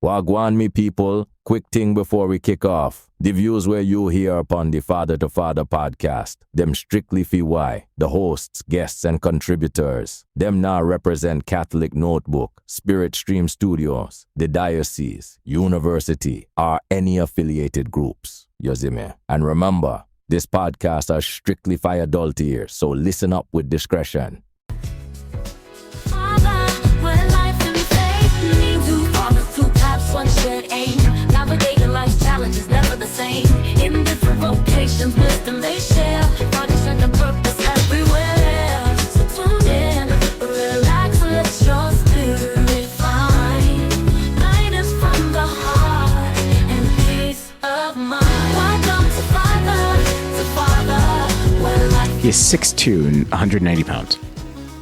Wagwan me people, quick thing before we kick off. The views where you hear upon the Father to Father podcast, them strictly fee why, the hosts, guests, and contributors. Them now represent Catholic Notebook, Spirit Stream Studios, the Diocese, University, or any affiliated groups. You see me? And remember, this podcast are strictly for adult ears, so listen up with discretion. Navigating life's challenges, never the same. In different vocations, wisdom they share. Function and purpose everywhere. So tune in, relax, and let your spirit find guidance from the heart and peace of mind. Welcome to Father, where life. He is 6'2" and 190 pounds.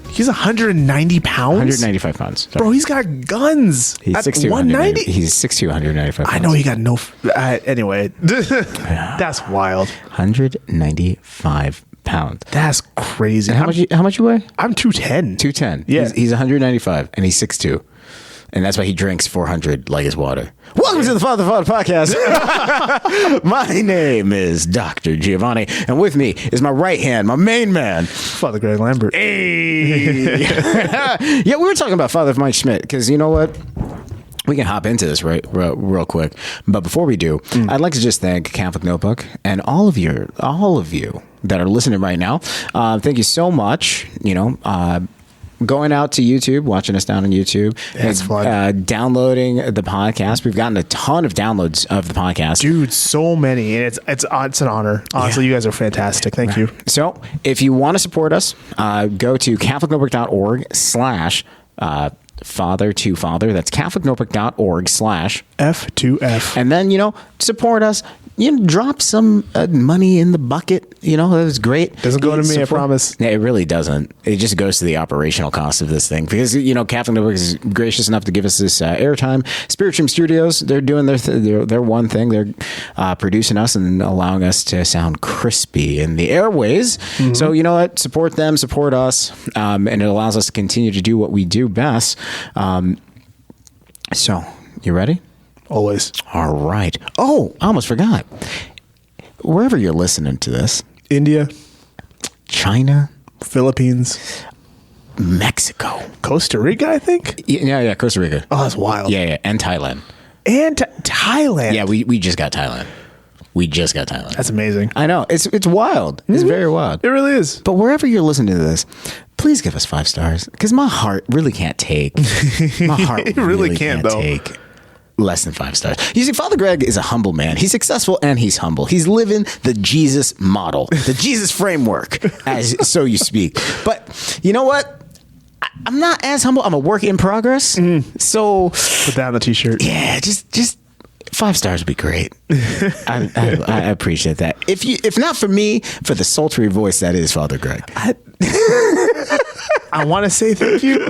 He's 190 pounds? 195 pounds. Sorry. Bro, he's got guns. He's at 6'2", 190. He's 6'2", 195 pounds. I know he got no... anyway, that's wild. 195 pounds. That's crazy. And how much you weigh? I'm 210. 210. Yeah. He's 195 and he's 6'2". And that's why he drinks 400 like his water. Welcome to the Father podcast. My name is Dr. Giovanni, and with me is my right hand, my main man, Father Greg Lambert. Hey. Yeah, we were talking about Father Mike Schmidt because you know what? We can hop into this real quick. But before we do, I'd like to just thank Catholic Notebook and all of you that are listening right now. Thank you so much. Going out to YouTube, watching us down on YouTube. That's fun. Downloading the podcast. We've gotten a ton of downloads of the podcast. Dude, so many. And it's an honor. Honestly, you guys are fantastic. Thank you. So if you want to support us, go to catholicnotebook.org/father to father. That's catholicnotebook.org/ F2F. and then, support us. Drop some money in the bucket. That was great. Doesn't go to me, I promise. Yeah, it really doesn't. It just goes to the operational cost of this thing because, Catholic Notebook is gracious enough to give us this airtime. Spirit Stream Studios, they're doing their one thing. They're producing us and allowing us to sound crispy in the airways. Mm-hmm. So, you know what? Support them, support us, and it allows us to continue to do what we do best. So, you ready? Always. All right. Oh, I almost forgot. Wherever you're listening to this, India, China, Philippines, Mexico, Costa Rica, I think. Yeah, Costa Rica. Oh, that's wild. Yeah, and Thailand. And Thailand. Yeah, we just got Thailand. That's amazing. I know. It's wild. It's very wild. It really is. But wherever you're listening to this, please give us 5 stars because my heart really can't take. My heart It really can't though. Take less than 5 stars. You see, Father Greg is a humble man. He's successful and he's humble. He's living the Jesus model, the Jesus framework, as so you speak. But you know what? I'm not as humble. I'm a work in progress. So put that on the t-shirt. Yeah, just 5 stars would be great. I appreciate that. If not for me, for the sultry voice that is Father Greg. I want to say thank you.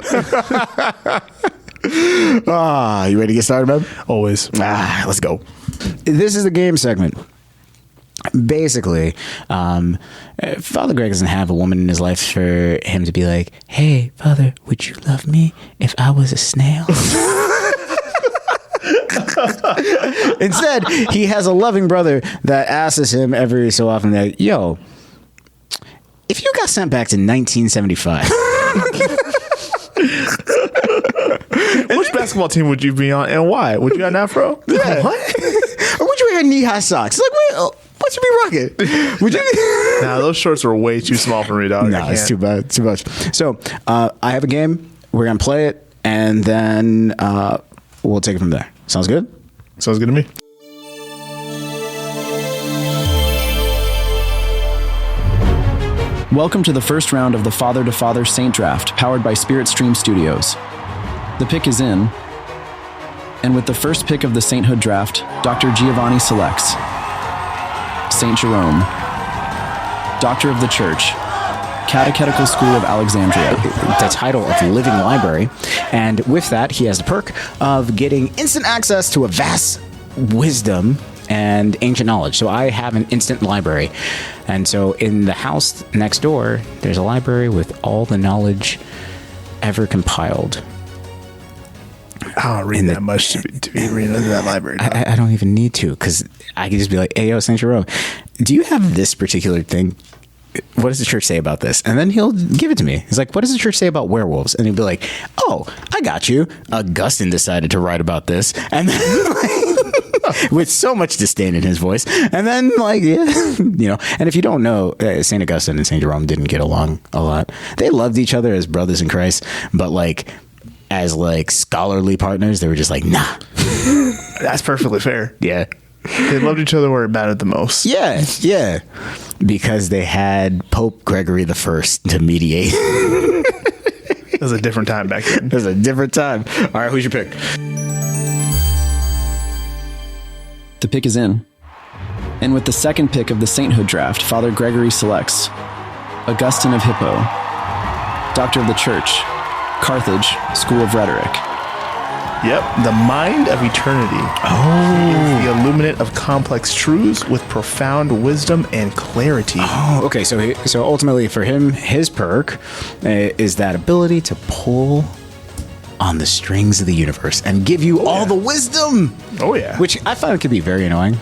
You ready to get started, man? Always. Let's go. This is the game segment. Basically, Father Greg doesn't have a woman in his life for him to be like, hey, Father, would you love me if I was a snail? Instead, he has a loving brother that asks him every so often that, yo, if you got sent back to 1975... Which basketball team would you be on and why? Would you have an afro? Yeah. What? Or would you wear knee-high socks? Like, what you be rocking? Would you? Nah, those shorts are way too small for me, dog. Nah, it's too bad. Too much. So, I have a game. We're going to play it, and then we'll take it from there. Sounds good? Sounds good to me. Welcome to the first round of the Father to Father Saint Draft, powered by Spirit Stream Studios. The pick is in, and with the first pick of the Sainthood Draft, Dr. Giovanni selects Saint Jerome, Doctor of the Church, Catechetical School of Alexandria. The title of the Living Library, and with that, he has the perk of getting instant access to a vast wisdom and ancient knowledge. So I have an instant library. And so in the house next door, there's a library with all the knowledge ever compiled. I don't read that much to be reading into that library. I don't even need to, because I can just be like, hey, yo, Saint Jerome, do you have this particular thing? What does the church say about this? And then he'll give it to me. He's like, what does the church say about werewolves? And he'll be like, oh, I got you. Augustine decided to write about this. And then with so much disdain in his voice. And then and if you don't know, St. Augustine and St. Jerome didn't get along a lot. They loved each other as brothers in Christ, but as scholarly partners, they were just like, nah. That's perfectly fair. Yeah. They loved each other where it mattered the most. Yeah. Because they had Pope Gregory the First to mediate. It was a different time back then. It was a different time. All right, who's your pick? The pick is in. And with the second pick of the Sainthood Draft, Father Gregory selects Augustine of Hippo, Doctor of the Church, Carthage, School of Rhetoric. Yep, the mind of eternity. Oh. He is the illuminate of complex truths with profound wisdom and clarity. Oh, okay. So ultimately for him, his perk is that ability to pull on the strings of the universe and give you all the wisdom. Oh, yeah. Which I find could be very annoying.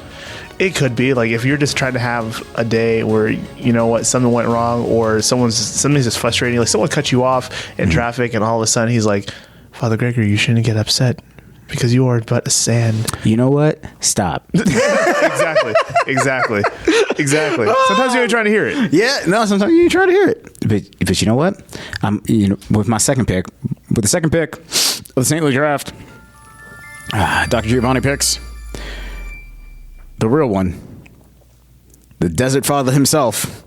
It could be like if you're just trying to have a day where you know what, something went wrong or something's just frustrating, like someone cut you off in traffic and all of a sudden he's like, Father Gregory, you shouldn't get upset because you are but a sand. You know what? Stop. Exactly. Sometimes you ain't trying to hear it. Yeah, no, sometimes you try to hear it. But you know what? With the second pick of the Sainthood Draft, Dr. Giovanni picks the real one, the Desert Father himself,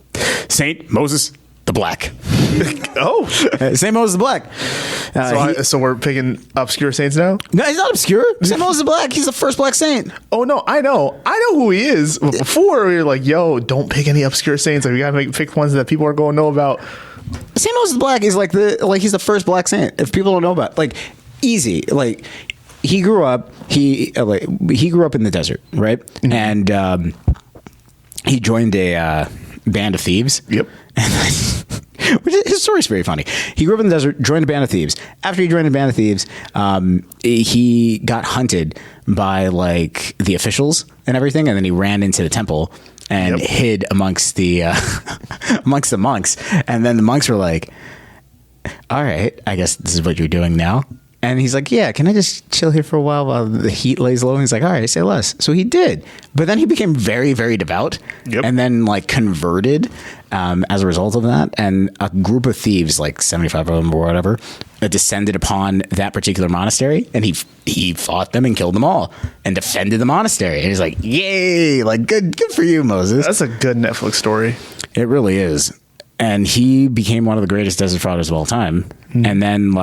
Saint Moses the Black. Oh, Saint Moses the Black. So we're picking obscure saints now? No, he's not obscure. Saint Moses the Black. He's the first black saint. Oh no, I know who he is. But before we were like, yo, don't pick any obscure saints. Like we gotta pick ones that people are going to know about. Saint Moses the Black is he's the first black saint. If people don't know about easy. He grew up. He grew up in the desert, right? Mm-hmm. And he joined a band of thieves. Yep. His story's very funny. He grew up in the desert, joined a band of thieves. After he joined a band of thieves, he got hunted by the officials and everything, and then he ran into the temple and hid amongst the amongst the monks. And then the monks were like, "All right, I guess this is what you're doing now." And he's like, yeah, can I just chill here for a while the heat lays low? And he's like, all right, say less. So he did. But then he became very, very devout and then converted as a result of that. And a group of thieves, 75 of them or whatever, descended upon that particular monastery. And he fought them and killed them all and defended the monastery. And he's like, yay, good for you, Moses. That's a good Netflix story. It really is. And he became one of the greatest desert fathers of all time. Mm-hmm. And then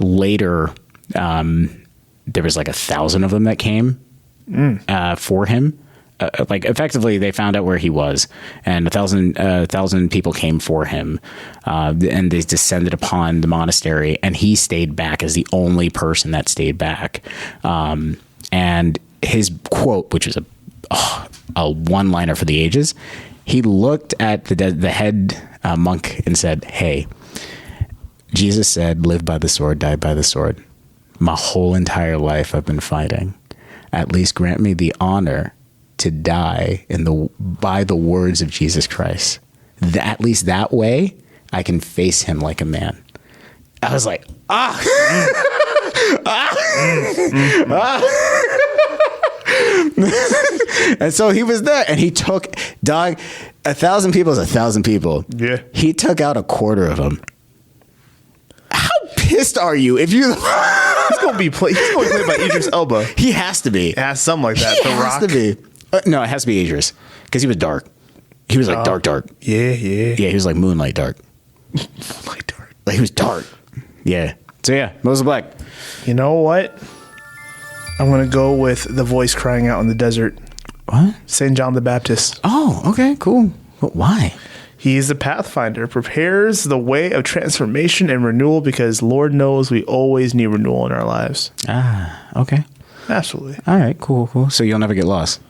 later, there was 1,000 of them that came for him. Effectively, they found out where he was, and 1,000 people came for him, and they descended upon the monastery, and he stayed back as the only person that stayed back. And his quote, which was a one-liner for the ages, he looked at the head monk and said, "Hey, Jesus said, live by the sword, die by the sword. My whole entire life I've been fighting. At least grant me the honor to die by the words of Jesus Christ. At least that way I can face him like a man." I was like, And so he was there, and he took 1,000 people is 1,000 people. Yeah, he took out a quarter of them. How pissed are you if you? He's gonna be played by Idris Elba. He has to be. It has something like that. He has to be. No, it has to be Idris because he was dark. He was dark. Yeah. He was like moonlight dark. Moonlight dark. He was dark. Yeah. So yeah, Moses Black. You know what? I'm gonna go with the voice crying out in the desert. What? Saint John the Baptist. Oh, okay, cool. But why? He is the pathfinder, prepares the way of transformation and renewal because Lord knows we always need renewal in our lives. Okay. Absolutely. All right, cool. So you'll never get lost.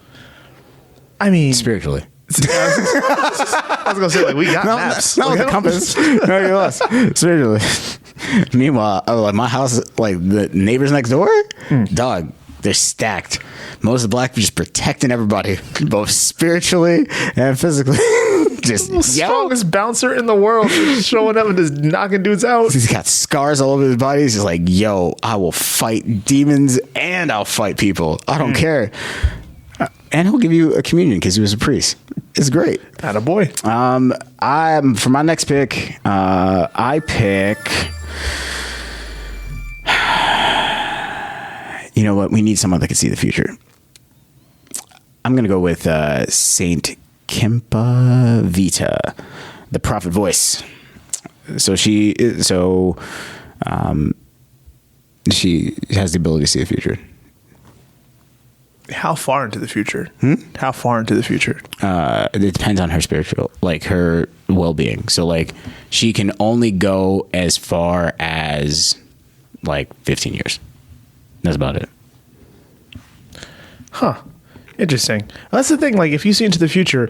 I mean, spiritually. I was gonna say we got maps. Not with the compass. No, you're lost. Spiritually. Meanwhile, like my house, like the neighbors next door, dog, they're stacked. Most of the black people just protecting everybody, both spiritually and physically. Just strongest bouncer in the world, just showing up and just knocking dudes out. He's got scars all over his body. He's just like, yo, I will fight demons and I'll fight people. I don't care. And he'll give you a communion because he was a priest. It's great. Attaboy. For my next pick, I pick. You know what? We need someone that can see the future. I'm gonna go with Saint Kempa Vita, the prophet voice. So she has the ability to see the future. How far into the future? How far into the future? It depends on her spiritual, like her well-being. So like she can only go as far as like 15 years. That's about it. Huh. Interesting. That's the thing. Like, if you see into the future,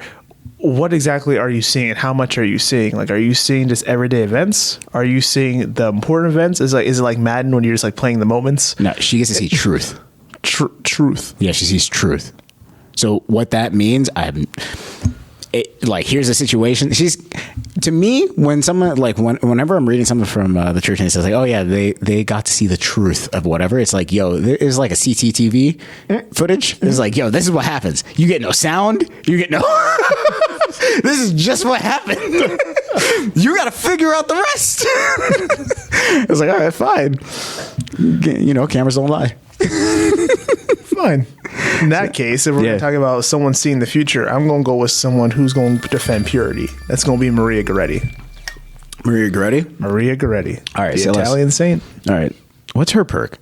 what exactly are you seeing, and how much are you seeing? Like, are you seeing just everyday events? Are you seeing the important events? Is it like Madden when you're just like playing the moments? No, she gets to see truth. Truth. Yeah, she sees truth. So what that means, here's the situation. To me, when someone whenever I'm reading something from the church and it says like, oh yeah, they got to see the truth of whatever. It's like, yo, there's like a CCTV footage. It's like, yo, this is what happens. You get no sound. You get no. This is just what happened. You got to figure out the rest. It's like, all right, fine. You know, cameras don't lie. Fine. In that case, if we're going to talk about someone seeing the future, I'm going to go with someone who's going to defend purity. That's going to be Maria Goretti. Maria Goretti? Maria Goretti. All right. The Italian saint. All right. What's her perk?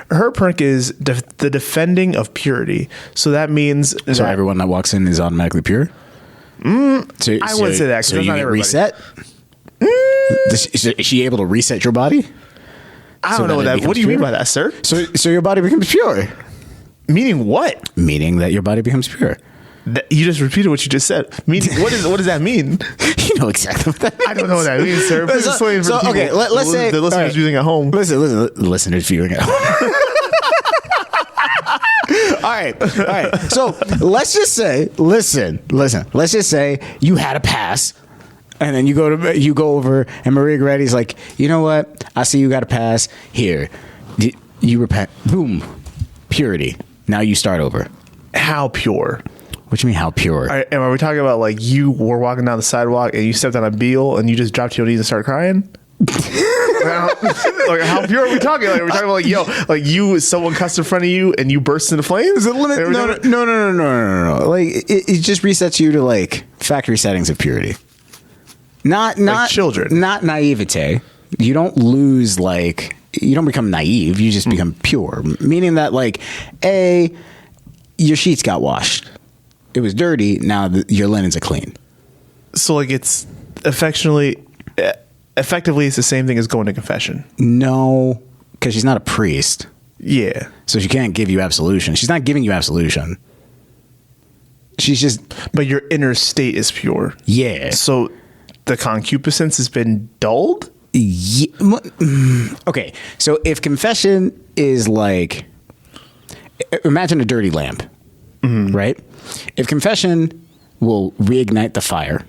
Her perk is the defending of purity. So that means... So everyone that walks in is automatically pure? I wouldn't say that. So you get reset? Is she able to reset your body? I don't know what that... What do you mean by that, sir? So your body becomes pure. Meaning what? Meaning that your body becomes pure. You just repeated what you just said. Meaning, what does that mean? You know exactly what that means. I don't know what that means, sir. Please explain for the people. Okay, let's say the listeners viewing at home. Listeners viewing at home. All right. So let's just say, listen. Let's just say you had a pass, and then you go over, and Maria Goretti's like, you know what? I see you got a pass. Here, you repent. Boom, purity. Now you start over. How pure? What do you mean, how pure? All right, and are we talking about like you were walking down the sidewalk and you stepped on a beal and you just dropped to your knees and started crying? Like, how pure are we talking? Like, are we talking about like, yo, like someone cussed in front of you and you burst into flames? Is it limit? No. Like it just resets you to like factory settings of purity. Not like children. Not naivete. You don't lose like you don't become naive. You just become pure. Meaning that like your sheets got washed. It was dirty. Now your linens are clean. So like it's effectively it's the same thing as going to confession. No, because she's not a priest. Yeah. So she can't give you absolution. She's not giving you absolution. She's just... But your inner state is pure. Yeah. So the concupiscence has been dulled? Yeah. Okay. So if confession is like... Imagine a dirty lamp. Mm-hmm. Right? If confession will reignite the fire,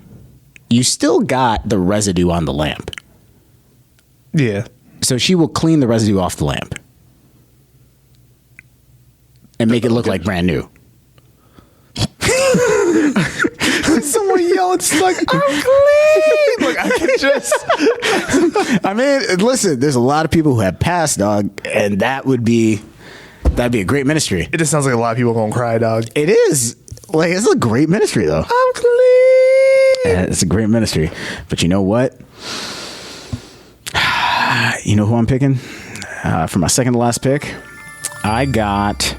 you still got the residue on the lamp. Yeah. So she will clean the residue off the lamp and make it look like brand new. Someone yell, it's like, I'm clean. Like, I can just... I mean, listen, there's a lot of people who have passed, dog, and that'd be a great ministry. It just sounds like a lot of people gonna cry, dog. It is. Like, it's a great ministry, though. I'm clean. Yeah, it's a great ministry. But you know what? You know who I'm picking? For my second to last pick, I got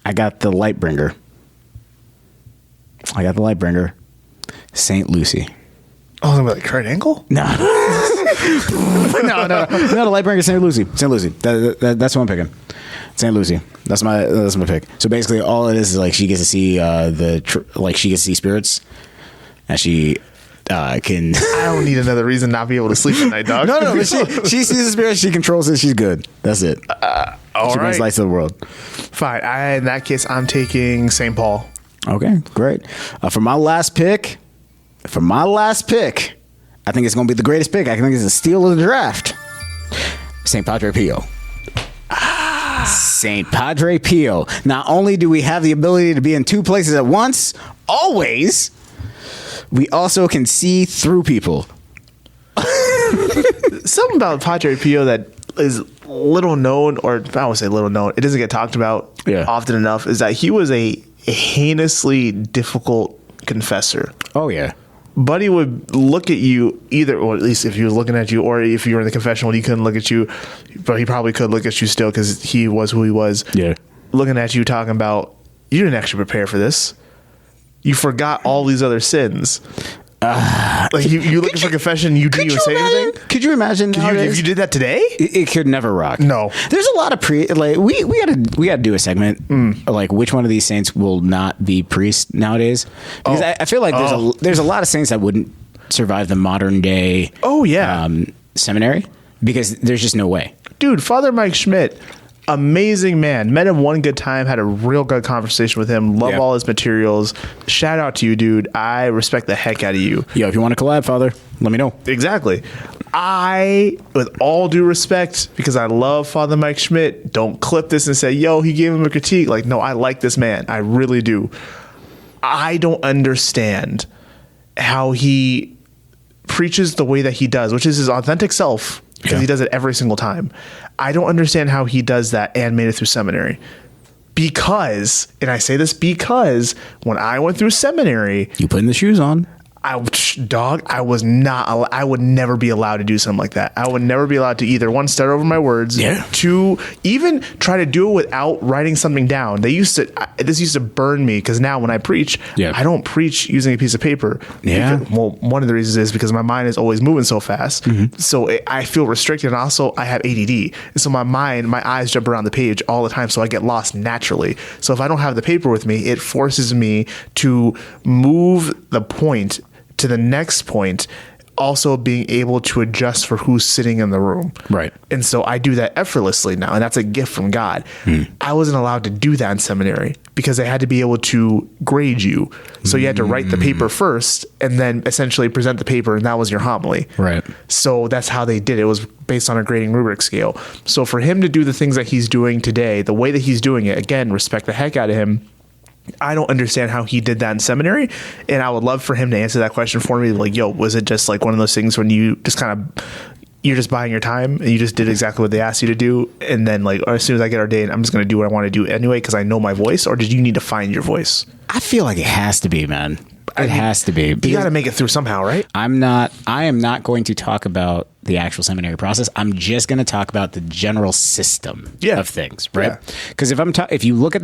the Lightbringer. Saint Lucy. Oh, I'm like right ankle? No. No, the Lightbringer, Saint Lucy. That's what I'm picking. Saint Lucy. That's my pick. So basically, all it is like she gets to see she gets to see spirits, and she can. I don't need another reason not to be able to sleep at night, dog. No, but she sees the spirit. She controls it. She's good. That's it. All she brings right. light to the world. Fine. In that case, I'm taking St. Paul. Okay, great. For my last pick, I think it's going to be the greatest pick. I think it's a steal of the draft. St. Padre Pio. St. Padre Pio. Not only do we have the ability to be in two places at once, always, we also can see through people. Something about Padre Pio that is little known, or I won't say little known, it doesn't get talked about often enough, is that he was a heinously difficult confessor. Oh, yeah. Buddy would look at you either, or at least if he was looking at you, or if you were in the confessional, he couldn't look at you, but he probably could look at you still because he was who he was. Yeah. Looking at you, talking about, you didn't actually prepare for this. You forgot all these other sins. Like you looking for confession, you didn't even say anything. Could you imagine If you did that today? It could never rock. No. There's a lot of we gotta do a segment like which one of these saints will not be priests nowadays, because I feel like there's a lot of saints that wouldn't survive the modern day seminary, because there's just no way. Dude, Father Mike Schmidt, amazing man. Met him one good time, had a real good conversation with him. Love all his materials. Shout out to you, dude. I respect the heck out of you. Yo, if you want to collab, Father, let me know. Exactly. With all due respect, because I love Father Mike Schmidt, don't clip this and say, yo, he gave him a critique. Like, no, I like this man. I really do. I don't understand how he preaches the way that he does, which is his authentic self, because he does it every single time. I don't understand how he does that and made it through seminary. Because, and I say this because, when I went through seminary, You putting the shoes on? I would never be allowed to do something like that. I would never be allowed to either, one, start over my words, two, even try to do it without writing something down. This used to burn me, because now when I preach, I don't preach using a piece of paper. Because, one of the reasons is because my mind is always moving so fast. So I feel restricted, and also I have ADD. And so my eyes jump around the page all the time, so I get lost naturally. So if I don't have the paper with me, it forces me to move the point to the next point, also being able to adjust for who's sitting in the room. Right. And so I do that effortlessly now, and that's a gift from God. I wasn't allowed to do that in seminary because they had to be able to grade you. So you had to write the paper first and then essentially present the paper, and that was your homily. Right. So that's how they did it. It was based on a grading rubric scale. So for him to do the things that he's doing today, the way that he's doing it, again, respect the heck out of him. I don't understand how he did that in seminary, and I would love for him to answer that question for me. Like, yo, was it just like one of those things when you just you're just buying your time and you just did exactly what they asked you to do, and then like as soon as I get ordained, I'm just going to do what I want to do anyway because I know my voice? Or did you need to find your voice? I feel like it has to be, man. It has to be. You got to make it through somehow, right? I am not going to talk about the actual seminary process. I'm just going to talk about the general system of things, right? Because if you look at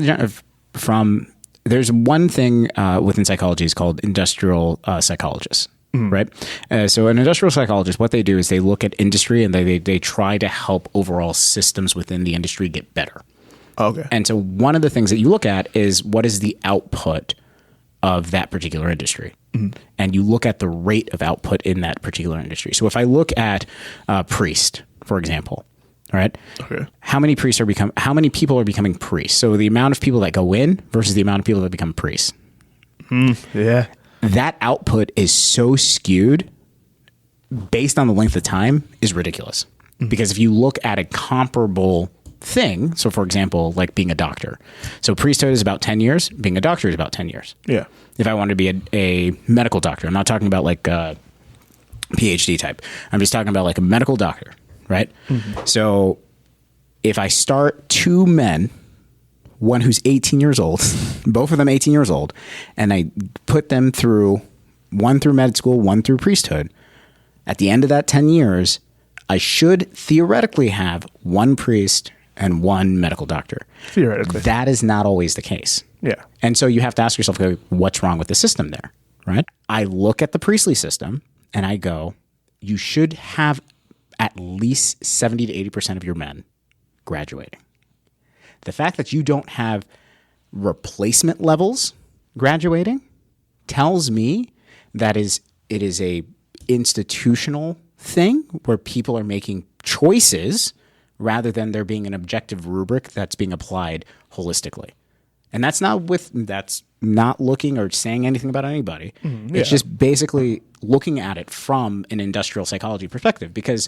there's one thing within psychology is called industrial psychologists, right? So an industrial psychologist, what they do is they look at industry and they try to help overall systems within the industry get better. Okay. And so one of the things that you look at is what is the output of that particular industry. And you look at the rate of output in that particular industry. So if I look at priest, for example, all right. Okay. How many people are becoming priests? So the amount of people that go in versus the amount of people that become priests. Yeah. That output is so skewed based on the length of time is ridiculous. Because if you look at a comparable thing, so for example, like being a doctor. So priesthood is about 10 years. Being a doctor is about 10 years. Yeah. If I wanted to be a medical doctor, I'm not talking about like a PhD type. I'm just talking about like a medical doctor. Right? So if I start two men, one who's 18 years old, both of them 18 years old, and I put them through, one through med school, one through priesthood, at the end of that 10 years, I should theoretically have one priest and one medical doctor. Theoretically. That is not always the case. Yeah. And so you have to ask yourself, okay, what's wrong with the system there? Right? I look at the priestly system and I go, you should have at least 70 to 80% of your men graduating. The fact that you don't have replacement levels graduating tells me that is it is a institutional thing where people are making choices rather than there being an objective rubric that's being applied holistically. And that's not looking or saying anything about anybody. It's just basically looking at it from an industrial psychology perspective, because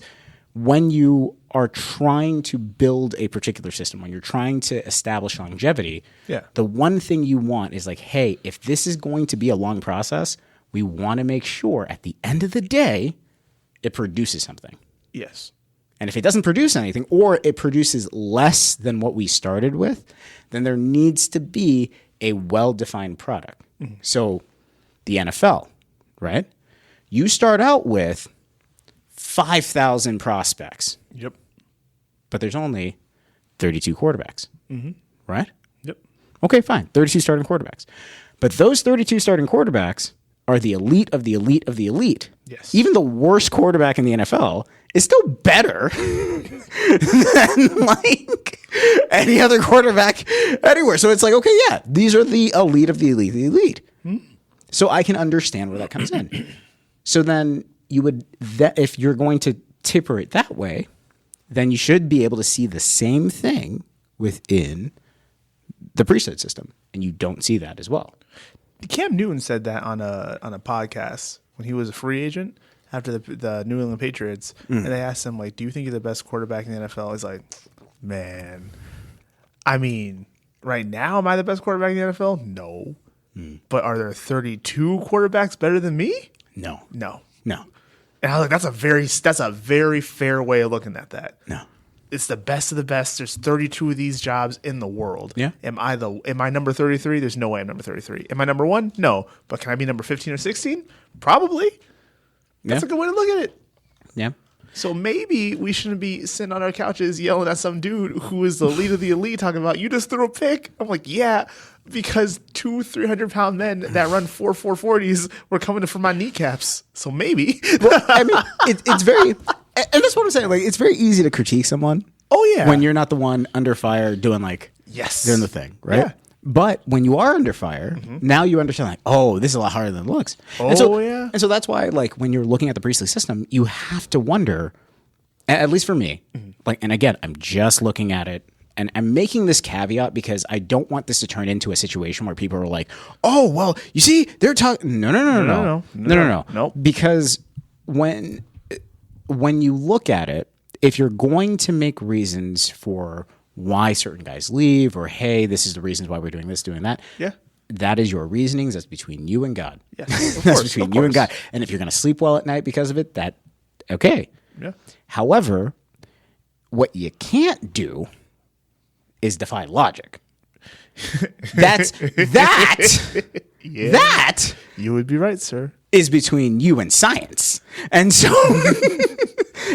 when you are trying to build a particular system, when you're trying to establish longevity, the one thing you want is like, hey, if this is going to be a long process, we want to make sure at the end of the day, it produces something. Yes. And if it doesn't produce anything, or it produces less than what we started with, then there needs to be a well-defined product. So the NFL, right? You start out with 5,000 prospects. Yep. But there's only 32 quarterbacks, right? Yep. Okay, fine. 32 starting quarterbacks. But those 32 starting quarterbacks are the elite of the elite of the elite. Yes. Even the worst quarterback in the NFL is still better than like any other quarterback anywhere. So it's like, okay, yeah, these are the elite of the elite of the elite. So I can understand where that comes in. So then you would, if you're going to tipper it that way, then you should be able to see the same thing within the priesthood system. And you don't see that as well. Cam Newton said that on a podcast when he was a free agent after the New England Patriots, and they asked him, like, do you think you're the best quarterback in the NFL? He's like, man, I mean, right now, am I the best quarterback in the NFL? No. But are there 32 quarterbacks better than me? No. No. No. And I was like, that's a very fair way of looking at that. No. It's the best of the best. There's 32 of these jobs in the world. Yeah. Am I number 33? There's no way I'm number 33. Am I number 1? No. But can I be number 15 or 16? Probably. That's a good way to look at it. Yeah. So maybe we shouldn't be sitting on our couches yelling at some dude who is the lead of the elite talking about, you just threw a pick. I'm like, yeah, because 300-pound men that run 4.40s were coming from my kneecaps. So maybe. Well, I mean, it's very, and that's what I'm saying. Like, it's very easy to critique someone. Oh, yeah. When you're not the one under fire doing like, doing the thing, right? Yeah. But when you are under fire, now you understand, like, oh, this is a lot harder than it looks. And so that's why, like, when you're looking at the priestly system, you have to wonder, at least for me, like, and again, I'm just looking at it, and I'm making this caveat because I don't want this to turn into a situation where people are like, oh, well, you see, they're talking. No. Because when you look at it, if you're going to make reasons for why certain guys leave, or hey, this is the reasons why we're doing this, doing that. Yeah. That is your reasonings. That's between you and God. Yeah. That's between you and God. And if you're going to sleep well at night because of it, okay. Yeah. However, what you can't do is defy logic. That you would be right, sir, is between you and science. And so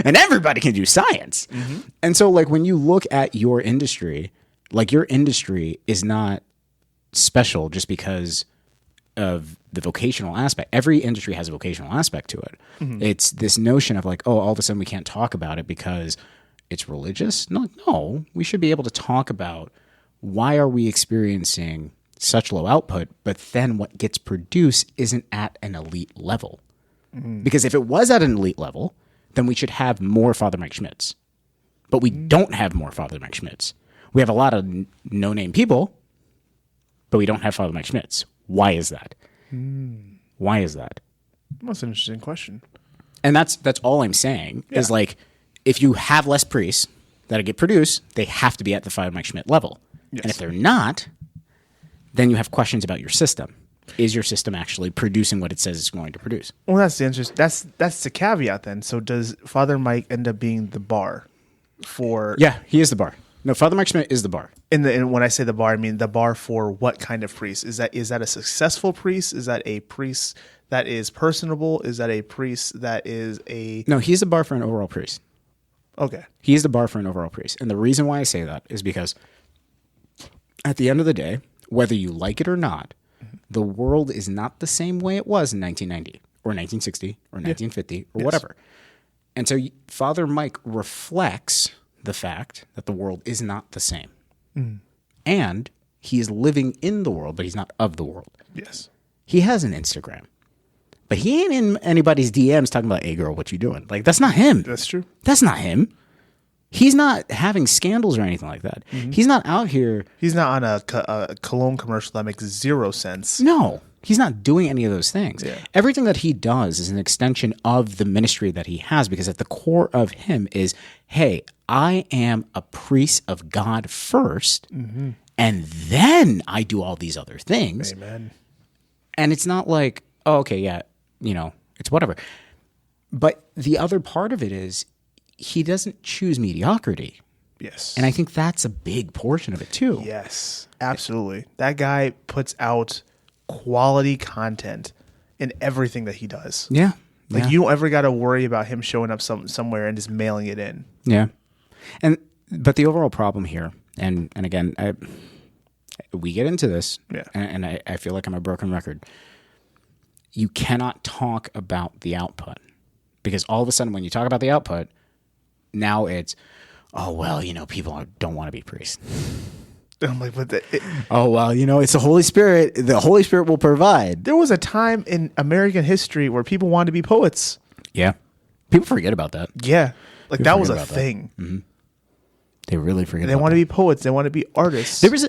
and everybody can do science. And so, like, when you look at your industry, like, your industry is not special just because of the vocational aspect. Every industry has a vocational aspect to it. It's this notion of like, oh, all of a sudden we can't talk about it because it's religious. No, we should be able to talk about why are we experiencing such low output, but then what gets produced isn't at an elite level. Because if it was at an elite level, then we should have more Father Mike Schmitz. But we don't have more Father Mike Schmitz. We have a lot of no-name people, but we don't have Father Mike Schmitz. Why is that? Why is that? That's an interesting question. And that's all I'm saying is, like, if you have less priests that get produced, they have to be at the Father Mike Schmidt level. Yes. And if they're not, then you have questions about your system. Is your system actually producing what it says it's going to produce? Well, that's the interest. That's the caveat then. So does Father Mike end up being the bar for? Yeah, he is the bar. No, Father Mike Schmidt is the bar. And when I say the bar, I mean the bar for what kind of priest? Is that a successful priest? Is that a priest that is personable? Is that a priest that is a? No, he's the bar for an overall priest. Okay. He is the bar for an overall priest. And the reason why I say that is because at the end of the day, whether you like it or not, the world is not the same way it was in 1990 or 1960 or 1950 or whatever. And so Father Mike reflects the fact that the world is not the same. And he is living in the world, but he's not of the world. Yes. He has an Instagram, But he ain't in anybody's DMs talking about, hey, girl, what you doing? Like, that's not him. That's true. That's not him. He's not having scandals or anything like that. He's not out here. He's not on a cologne commercial that makes 0 sense. No, he's not doing any of those things. Yeah. Everything that he does is an extension of the ministry that he has, because at the core of him is, hey, I am a priest of God first, and then I do all these other things. Amen. And it's not like, oh, okay, yeah, it's whatever. But the other part of it is he doesn't choose mediocrity. Yes. And I think that's a big portion of it too. Yes, absolutely. That guy puts out quality content in everything that he does. Yeah. Like you don't ever got to worry about him showing up somewhere and just mailing it in. Yeah. But the overall problem here, and again, we get into this, and I feel like I'm a broken record. You cannot talk about the output, because all of a sudden when you talk about the output, now it's, oh, well, people don't want to be priests. I'm like, but oh, well, it's the Holy Spirit. The Holy Spirit will provide. there was a time in American history where people wanted to be poets. Yeah. People forget about that. Yeah. Like People that was forget a about that. thing. They really forget They about want to that. be poets. They want to be artists. There was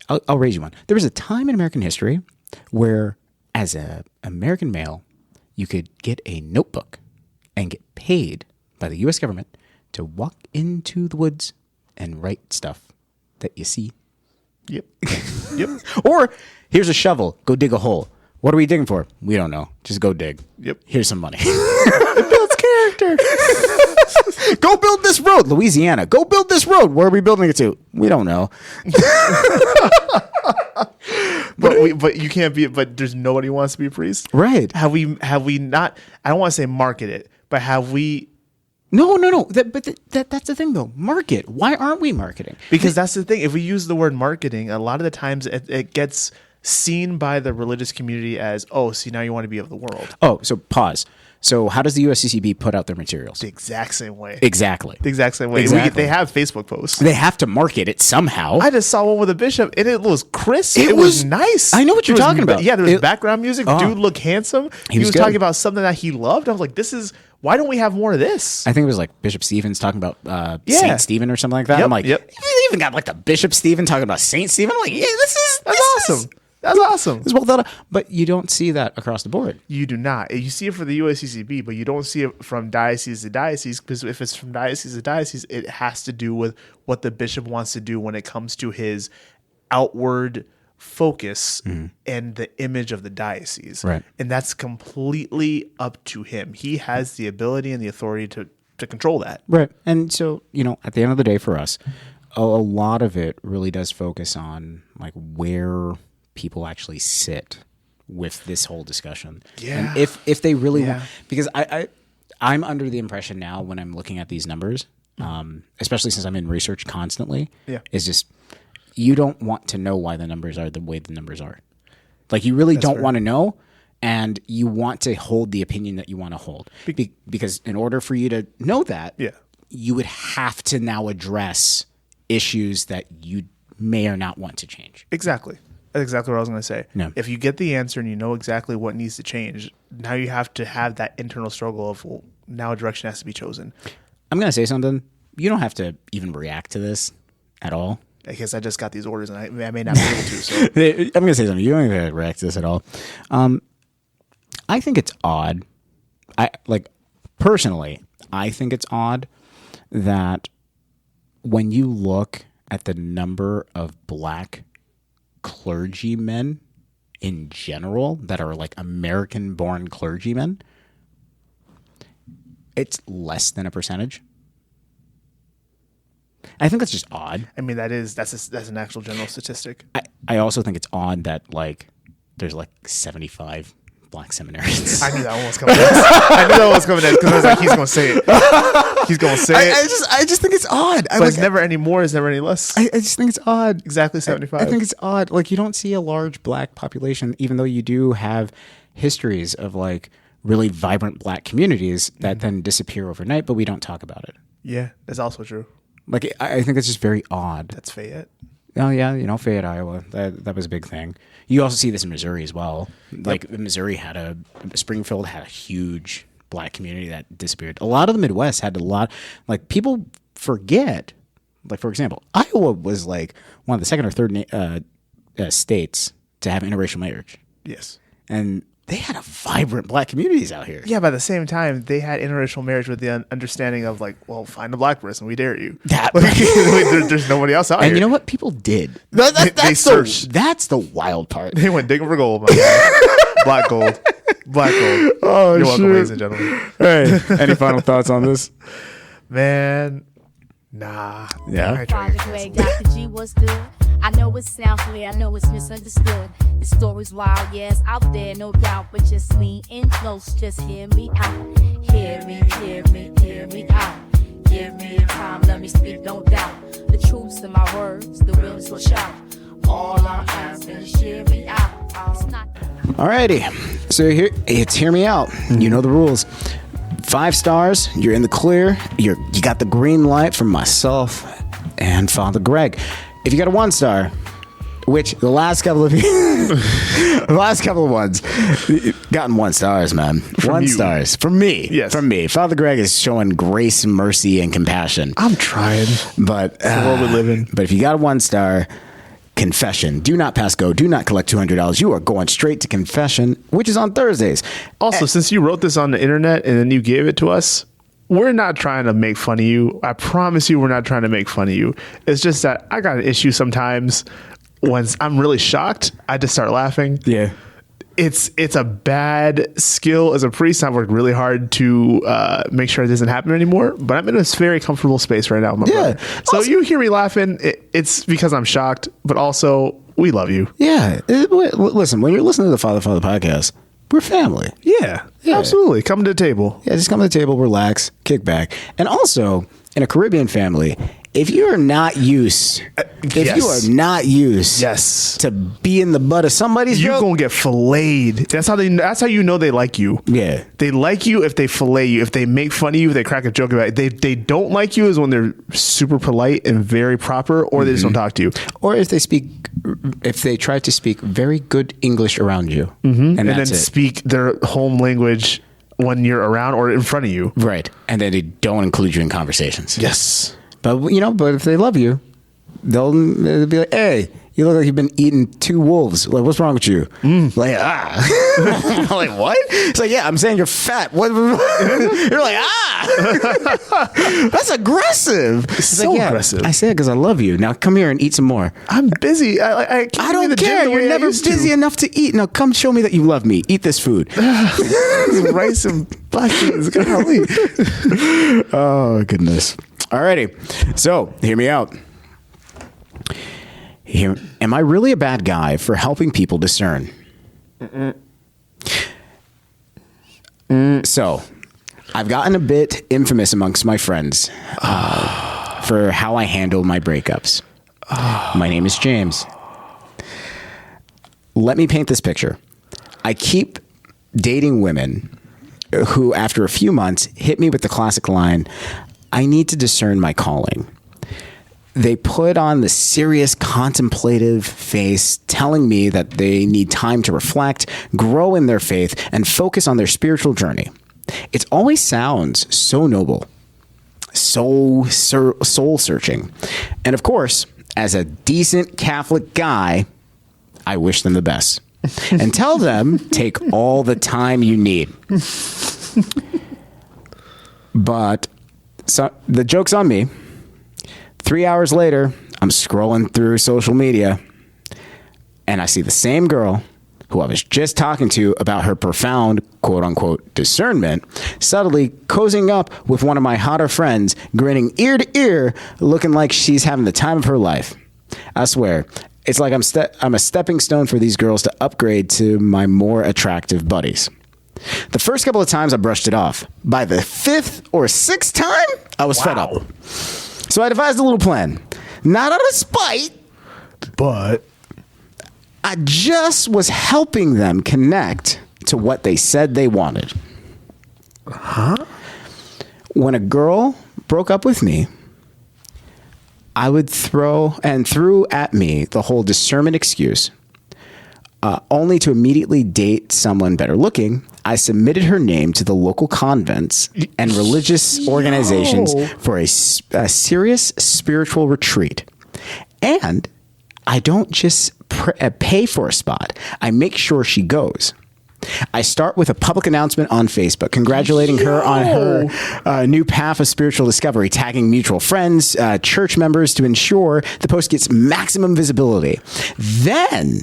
I'll raise you one. There was a time in American history where, as an American male, you could get a notebook and get paid by the U.S. government to walk into the woods and write stuff that you see. Yep. Yep. Or, here's a shovel. Go dig a hole. What are we digging for? We don't know. Just go dig. Yep. Here's some money. It builds character. Go build this road. Louisiana. Go build this road. Where are we building it to? We don't know. But you can't be. But there's nobody who wants to be a priest, Right. Have we not? I don't want to say market it, but have we? No. That's the thing, though. Market. Why aren't we marketing? Because that's the thing. If we use the word marketing, a lot of the times it gets seen by the religious community as, oh, see, now you want to be of the world. Oh, so pause. So how does the USCCB put out their materials? The exact same way. Exactly. The exact same way. Exactly. They have Facebook posts. They have to market it somehow. I just saw one with a bishop, and it was crisp. It It was was- nice. I know what you're There was- talking about. Yeah, there was It- background music. Oh. Dude looked handsome. He was was good. talking about something that he loved. I was like, why don't we have more of this? I think it was like Bishop Stephen's talking about Yeah. Saint Stephen or something like that. Yep, I'm like, yep. you even got like the Bishop Stephen talking about Saint Stephen. I'm like, yeah, That's awesome. That's awesome. It's well thought of. But you don't see that across the board. You do not. You see it for the USCCB, but you don't see it from diocese to diocese, because if it's from diocese to diocese, it has to do with what the bishop wants to do when it comes to his outward focus and the image of the diocese. Right. And that's completely up to him. He has the ability and the authority to control that. Right. And so, at the end of the day for us, a lot of it really does focus on like where people actually sit with this whole discussion. Yeah. And if they really Yeah. want, because I'm under the impression now when I'm looking at these numbers, especially since I'm in research constantly, is just, you don't want to know why the numbers are the way the numbers are. Like you really don't want to know, and you want to hold the opinion that you want to hold. Because in order for you to know that, you would have to now address issues that you may or not want to change. Exactly. That's exactly what I was going to say. Yeah. If you get the answer and you know exactly what needs to change, now you have to have that internal struggle of, well, now a direction has to be chosen. I'm going to say something. You don't have to even react to this at all. I guess I just got these orders and I may not be able to. So I'm going to say something. You don't even have to react to this at all. I think it's odd. Personally, I think it's odd that when you look at the number of black clergymen in general that are like American-born clergymen, it's less than a percentage. I think that's just odd. I mean, that's an actual general statistic. I also think it's odd that like there's like 75 black seminarians. I knew that one was coming next. I knew that one was coming next because I was like, he's going to say it. He's going to say it. I just think it's odd. But it's never any more. It's never any less. I just think it's odd. Exactly 75. I think it's odd. Like you don't see a large black population, even though you do have histories of like really vibrant black communities that then disappear overnight, but we don't talk about it. Yeah, that's also true. Like I think it's just very odd. That's Fayette. Oh yeah, Fayette, Iowa. That was a big thing. You also see this in Missouri as well. Like Missouri Springfield had a huge black community that disappeared. A lot of the Midwest had like people forget. Like for example, Iowa was like one of the second or third states to have interracial marriage. Yes. And they had a vibrant black communities out here. Yeah, but at the same time, they had interracial marriage with the understanding of like, well, find a black person, we dare you. There's nobody else out here. And you know what? People did. They searched. That's the wild part. They went digging for gold. My God. Black gold. Black gold. Oh, You're welcome, ladies and gentlemen. Hey, any final thoughts on this? Man, nah. Yeah. I ain't trying to get Greg, Dr. G was good. I know it sounds clear, I know it's misunderstood. The story's wild, yes, out there, no doubt. But just lean in close, just hear me out. Hear me, hear me, hear me out. Give me time, let me speak, no doubt. The truth's in my words, the realness will shout. All I'm asking is hear me out. It's not. Alrighty. So it's hear me out. You know the rules. 5 stars, you're in the clear. You got the green light from myself and Father Greg. If you got a 1 star, which the last couple of ones gotten 1 stars, man. From 1 you. stars from me. Yes. From me. Father Greg is showing grace, mercy, and compassion. I'm trying. But the world we live in. But if you got a 1 star, confession. Do not pass go. Do not collect $200. You are going straight to confession, which is on Thursdays. Also, since you wrote this on the internet and then you gave it to us, we're not trying to make fun of you. I promise you, we're not trying to make fun of you. It's just that I got an issue sometimes when I'm really shocked. I just start laughing. Yeah. It's a bad skill as a priest. I've worked really hard to make sure it doesn't happen anymore. But I'm in a very comfortable space right now, my brother. So Also, you hear me laughing, it's because I'm shocked. But also, we love you. Yeah. Listen, when you're listening to the Father podcast, we're family. Yeah, absolutely. Come to the table. Yeah, just come to the table, relax, kick back. And also, in a Caribbean family, if you are not used, yes. Yes. to be in the butt of somebody's You're joke, gonna get filleted. That's how you know they like you. Yeah. They like you if they fillet you, if they make fun of you, if they crack a joke about it. They don't like you is when they're super polite and very proper, or they just don't talk to you. or if they try to speak very good English around you, And then that's it. speak their home language when you're around or in front of you. Right. And then they don't include you in conversations. Yes. But if they love you, they'll be like, hey, you look like you've been eating 2 wolves. Like, what's wrong with you? Like, I'm like, what? It's like, yeah, I'm saying you're fat. What? You're like, that's aggressive. It's So aggressive. I say it because I love you. Now come here and eat some more. I'm busy. I can't I be in don't the gym care. the way You're I never used to. busy enough to eat. Now come show me that you love me. Eat this food. Rice and black beans. Golly. Oh, goodness. Alrighty. So, hear me out. Am I really a bad guy for helping people discern? So, I've gotten a bit infamous amongst my friends for how I handle my breakups. My name is James. Let me paint this picture. I keep dating women who, after a few months, hit me with the classic line, I need to discern my calling. They put on the serious, contemplative face, telling me that they need time to reflect, grow in their faith, and focus on their spiritual journey. It always sounds so noble, so soul-searching. And of course, as a decent Catholic guy, I wish them the best. And tell them, take all the time you need. But so the joke's on me. 3 hours later, I'm scrolling through social media and I see the same girl who I was just talking to about her profound, quote unquote, discernment, subtly cozying up with one of my hotter friends, grinning ear to ear, looking like she's having the time of her life. I swear, it's like I'm a stepping stone for these girls to upgrade to my more attractive buddies. The first couple of times I brushed it off. By the 5th or 6th time, I was fed up. So I devised a little plan. Not out of spite, But I just was helping them connect to what they said they wanted. When a girl broke up with me, I would throw and threw at me the whole discernment excuse, only to immediately date someone better looking. I submitted her name to the local convents and religious organizations for a serious spiritual retreat. And I don't just pay for a spot. I make sure she goes. I start with a public announcement on Facebook, congratulating her on her new path of spiritual discovery, tagging mutual friends, church members to ensure the post gets maximum visibility. Then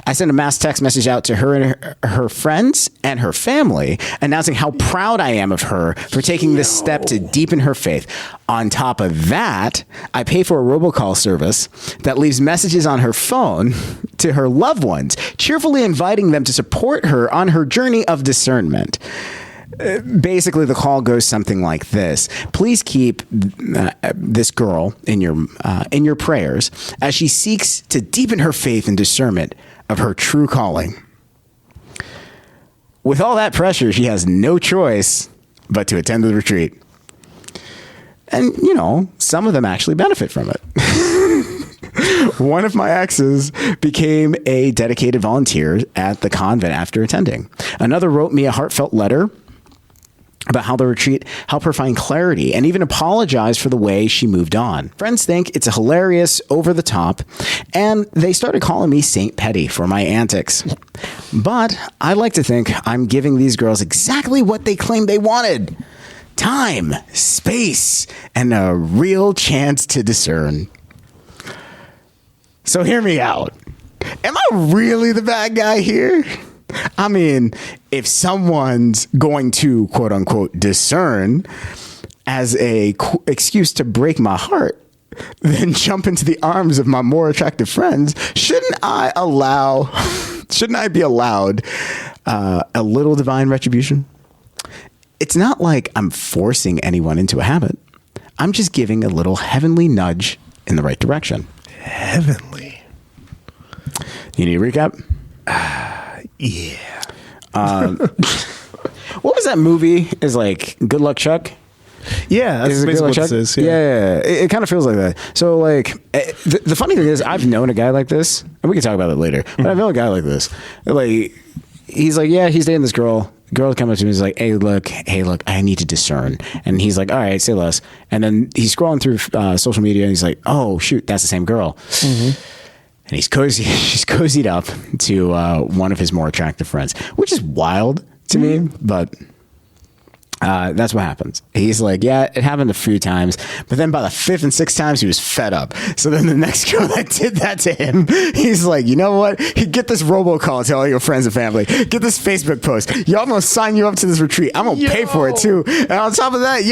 I send a mass text message out to her and her friends and her family, announcing how proud I am of her for taking this step to deepen her faith. On top of that, I pay for a robocall service that leaves messages on her phone to her loved ones, cheerfully inviting them to support her on her journey of discernment. Basically, the call goes something like this: please keep this girl in your prayers as she seeks to deepen her faith and discernment of her true calling. With all that pressure, she has no choice but to attend the retreat. And, some of them actually benefit from it. One of my exes became a dedicated volunteer at the convent after attending. Another wrote me a heartfelt letter about how the retreat helped her find clarity and even apologize for the way she moved on. Friends think it's a hilarious, over the top, and they started calling me Saint Petty for my antics. But I like to think I'm giving these girls exactly what they claimed they wanted: time, space, and a real chance to discern. So hear me out. Am I really the bad guy here? I mean, if someone's going to, quote unquote, discern as a excuse to break my heart, then jump into the arms of my more attractive friends, shouldn't I be allowed a little divine retribution? It's not like I'm forcing anyone into a habit. I'm just giving a little heavenly nudge in the right direction. Heavenly. You need a recap? Yeah. What was that movie? Is like Good Luck Chuck? Yeah, that's basically what it is. Yeah. It kind of feels like that. So, like, the funny thing is, I've known a guy like this, and we can talk about it later, but I've known a guy like this. Like, he's like, yeah, he's dating this girl. The girl comes up to him and is like, hey, look, I need to discern. And he's like, all right, say less. And then he's scrolling through social media, and he's like, oh, shoot, that's the same girl. Mm-hmm. And she's cozied up to one of his more attractive friends, which is wild to me, but that's what happens. He's like, yeah, it happened a few times, but then by the 5th and 6th times, he was fed up. So then the next girl that did that to him, he's like, you know what? Get this robocall to all your friends and family. Get this Facebook post. Yo, I'm going to sign you up to this retreat. I'm going to pay for it too. And on top of that,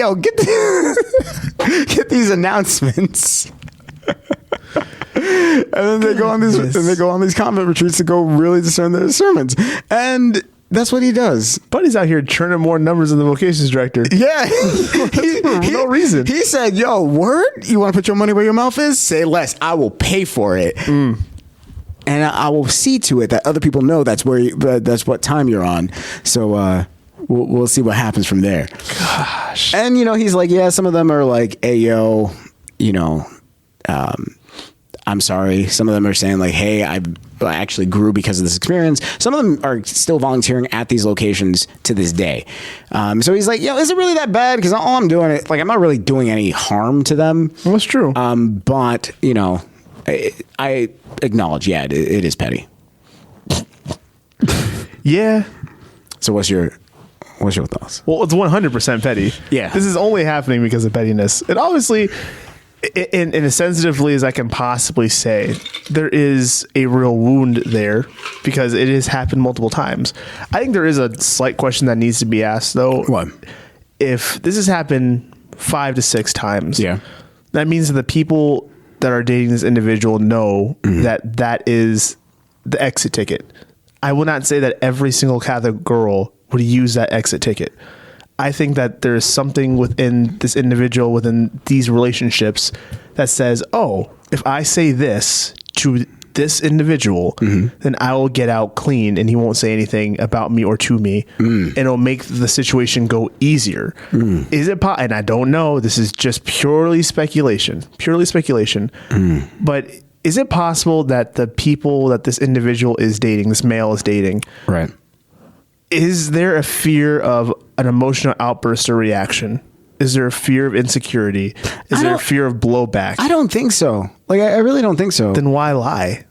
get these announcements. And then they go on these convent retreats to go really discern their sermons. And that's what he does. Buddy's out here churning more numbers than the vocations director. Yeah. For no reason. He said, yo, word? You want to put your money where your mouth is? Say less. I will pay for it. And I will see to it that other people know that's what time you're on. So we'll see what happens from there. Gosh. And, he's like, yeah, some of them are like, hey, yo, I'm sorry. Some of them are saying like, hey, I actually grew because of this experience. Some of them are still volunteering at these locations to this day. So he's like, yo, is it really that bad? Because all I'm doing is like, I'm not really doing any harm to them. Well, that's true. But I acknowledge, yeah, it is petty. Yeah. So what's your thoughts? Well, it's 100% petty. Yeah. This is only happening because of pettiness. It obviously, in as sensitively as I can possibly say, there is a real wound there because it has happened multiple times. I think there is a slight question that needs to be asked, though. What? If this has happened 5 to 6 times, yeah, that means that the people that are dating this individual know that is the exit ticket. I will not say that every single Catholic girl would use that exit ticket. I think that there is something within this individual, within these relationships, that says, oh, if I say this to this individual, then I will get out clean and he won't say anything about me or to me. And it'll make the situation go easier. Is it and I don't know, this is just purely speculation, but is it possible that the people that this individual is dating, this male is dating, Right. is there a fear of an emotional outburst or reaction? Is there a fear of insecurity? Is there a fear of blowback? I don't think so. Like, I really don't think so. Then why lie?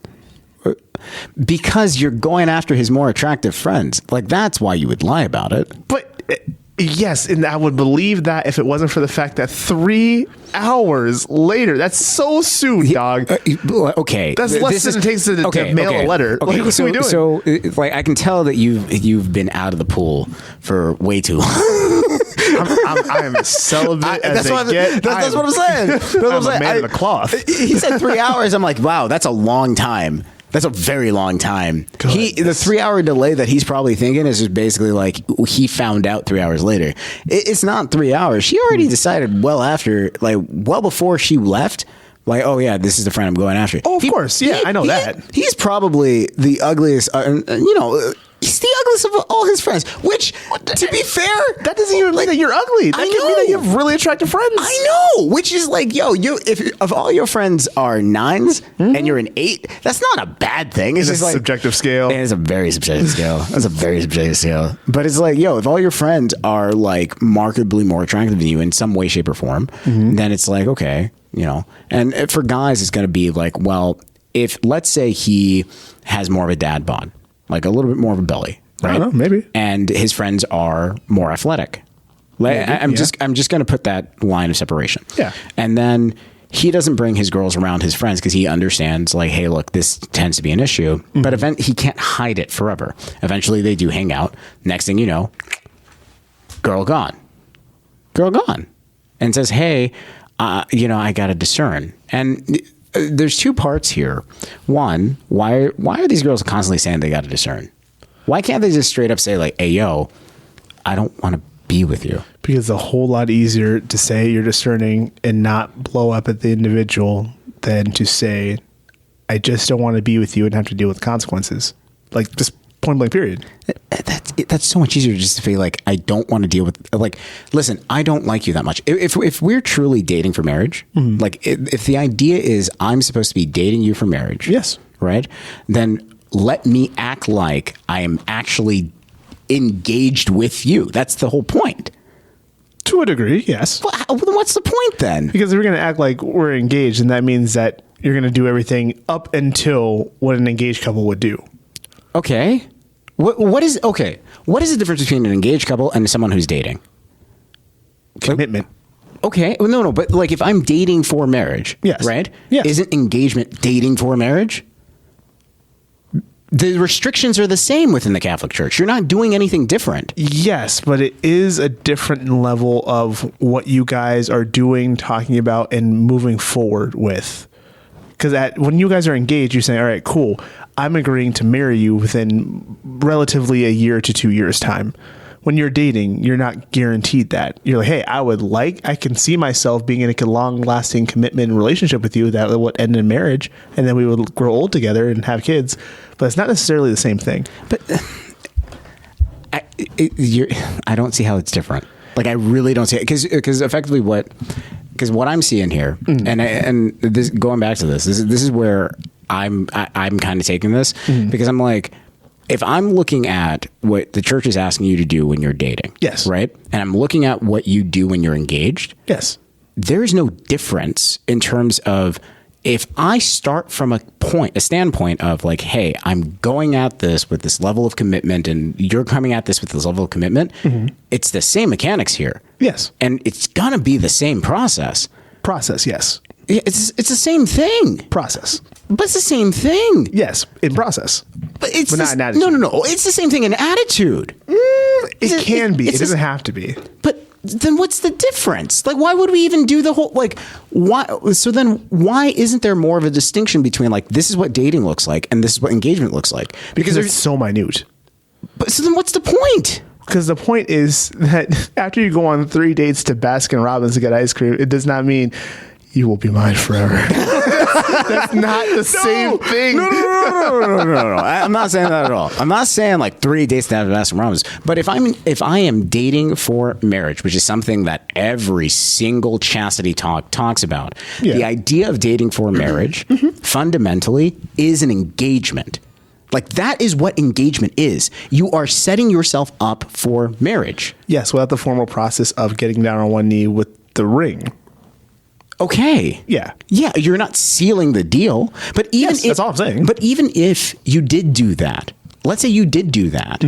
Because you're going after his more attractive friends. Like, that's why you would lie about it. But yes, and I would believe that if it wasn't for the fact that 3 hours later, that's so soon, dog. Okay. That's less than it takes to mail a letter. Okay. Like, what are we doing? So, like, I can tell that you've been out of the pool for way too long. I am as celibate as they get. That's what I'm saying. That's what I'm saying. a man in a cloth. He said 3 hours. I'm like, wow, that's a long time. That's a very long time. The 3 hour delay that he's probably thinking is just basically like he found out 3 hours later. It's not 3 hours. She already decided well before she left. Like, oh yeah, this is the friend I'm going after. Oh, of course. Yeah, I know that. He's probably the ugliest, he's the ugliest of all his friends, which, to be fair, that doesn't even mean that you're ugly. That can mean that you have really attractive friends. I know, which is like, if all your friends are 9s and you're an 8, that's not a bad thing. It's just a like subjective scale. It is a very subjective scale. That's a very subjective scale. But it's like, if all your friends are like markedly more attractive than you in some way, shape, or form, then it's like, okay, and for guys, it's going to be like, well, if let's say he has more of a dad bod, like a little bit more of a belly, right? I don't know, maybe. And his friends are more athletic. I'm just going to put that line of separation. Yeah. And then he doesn't bring his girls around his friends because he understands, like, hey, look, this tends to be an issue. But he can't hide it forever. Eventually, they do hang out. Next thing you know, girl gone, and says, hey, I got to discern. And there's 2 parts here. One, why are these girls constantly saying they got to discern? Why can't they just straight up say, like, hey, yo, I don't want to be with you? Because it's a whole lot easier to say you're discerning and not blow up at the individual than to say, I just don't want to be with you and have to deal with consequences. Like, just point blank, period. That's so much easier just to feel like, I don't want to deal with, like, listen, I don't like you that much. If we're truly dating for marriage, like, if the idea is I'm supposed to be dating you for marriage, yes, right, then let me act like I am actually engaged with you. That's the whole point. To a degree, yes. Well, what's the point then? Because if we're going to act like we're engaged, and that means that you're going to do everything up until what an engaged couple would do. Okay. What is the difference between an engaged couple and someone who's dating? Commitment. Okay. Well, no, but like, if I'm dating for marriage, yes, right? Yes. Isn't engagement dating for marriage? The restrictions are the same within the Catholic Church. You're not doing anything different. Yes, but it is a different level of what you guys are doing, talking about, and moving forward with. Because when you guys are engaged, you're saying, all right, cool, I'm agreeing to marry you within relatively a year to 2 years' time. When you're dating, you're not guaranteed that. You're like, hey, I can see myself being in a long-lasting commitment and relationship with you that would end in marriage, and then we would grow old together and have kids. But it's not necessarily the same thing. But I don't see how it's different. Like, I really don't see it, because effectively what I'm seeing here, and this, going back to this is where I'm kind of taking this, because I'm like, if I'm looking at what the church is asking you to do when you're dating, yes, right, and I'm looking at what you do when you're engaged, yes, there is no difference in terms of, if I start from a standpoint of like, hey, I'm going at this with this level of commitment, and you're coming at this with this level of commitment, it's the same mechanics here. Yes. And it's gonna be the same process. Yes. It's the same thing. Process. But it's the same thing. Yes, in process. But not in attitude. No. It's the same thing in attitude. It can be. It doesn't have to be. But then what's the difference? Like, why would we even do the whole, like, why? So then why isn't there more of a distinction between, like, this is what dating looks like and this is what engagement looks like? Because it's so minute. But so then what's the point? Because the point is that after you go on 3 dates to Baskin Robbins to get ice cream, it does not mean you will be mine forever. That's not the same thing. No. I'm not saying that at all. I'm not saying like 3 dates to have Baskin Robbins. But if I am dating for marriage, which is something that every single chastity talk talks about, the idea of dating for marriage fundamentally is an engagement. Like that is what engagement is. You are setting yourself up for marriage. Yes, without the formal process of getting down on one knee with the ring. Okay. Yeah. Yeah, you're not sealing the deal. But even Yes, that's all I'm saying. But even if you did do that, let's say you did do that,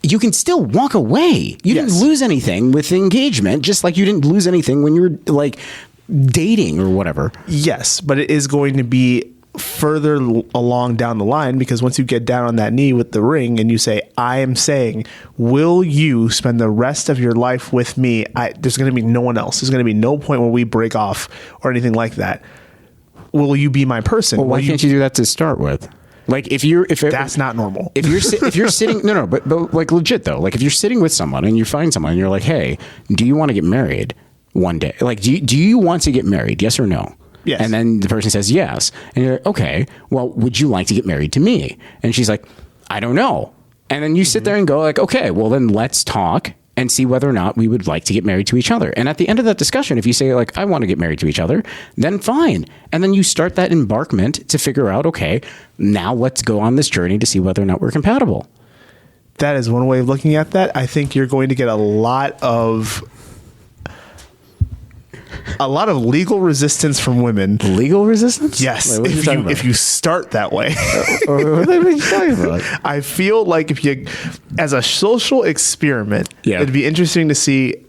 you can still walk away. You didn't lose anything with the engagement, just like you didn't lose anything when you were like dating or whatever. Yes, but it is going to be further along down the line, because once you get down on that knee with the ring and you say, I am saying, will you spend the rest of your life with me? There's going to be no one else. There's going to be no point where we break off or anything like that. Will you be my person? Well, why can't you do that to start with? Like if that's not normal. If you're sitting, but like legit though, like if you're sitting with someone and you find someone and you're like, hey, do you want to get married one day? Like, do you want to get married? Yes or no? Yes. And then the person says yes. And you're like, okay, well, would you like to get married to me? And she's like, I don't know. And then you sit there and go like, okay, well then let's talk and see whether or not we would like to get married to each other. And at the end of that discussion, if you say like, I want to get married to each other, then fine. And then you start that embarkment to figure out, okay, now let's go on this journey to see whether or not we're compatible. That is one way of looking at that. I think you're going to get a lot of legal resistance from women. Legal resistance? Yes. Wait, if you start that way. What are you talking about? I feel like if you, as a social experiment, it'd be interesting to see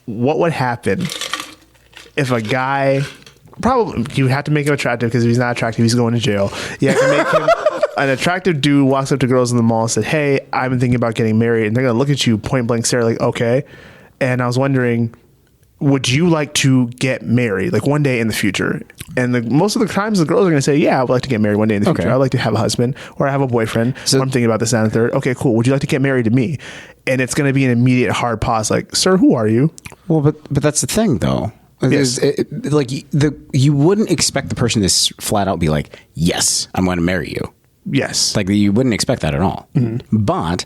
what would happen if a guy, probably you would have to make him attractive, because if he's not attractive, he's going to jail. You have to make him an attractive dude, walks up to girls in the mall and said, hey, I've been thinking about getting married. And they're going to look at you point blank stare like, okay. And I was wondering, would you like to get married like one day in the future? And most of the times the girls are going to say, yeah, I would like to get married one day in the future. I'd like to have a husband, or I have a boyfriend, or I'm thinking about this and the third. Okay, cool. Would you like to get married to me? And it's going to be an immediate hard pause. Like, sir, who are you? Well, but that's the thing though. Yes. You wouldn't expect the person to flat out be like, yes, I'm going to marry you. Yes. Like you wouldn't expect that at all. But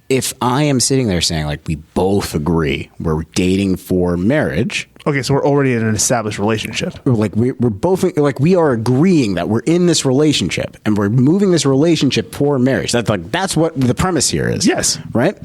if I am sitting there saying like, we both agree we're dating for marriage. Okay, so we're already in an established relationship. Like we're both like, we are agreeing that we're in this relationship and we're moving this relationship for marriage. That's what the premise here is. Yes. Right.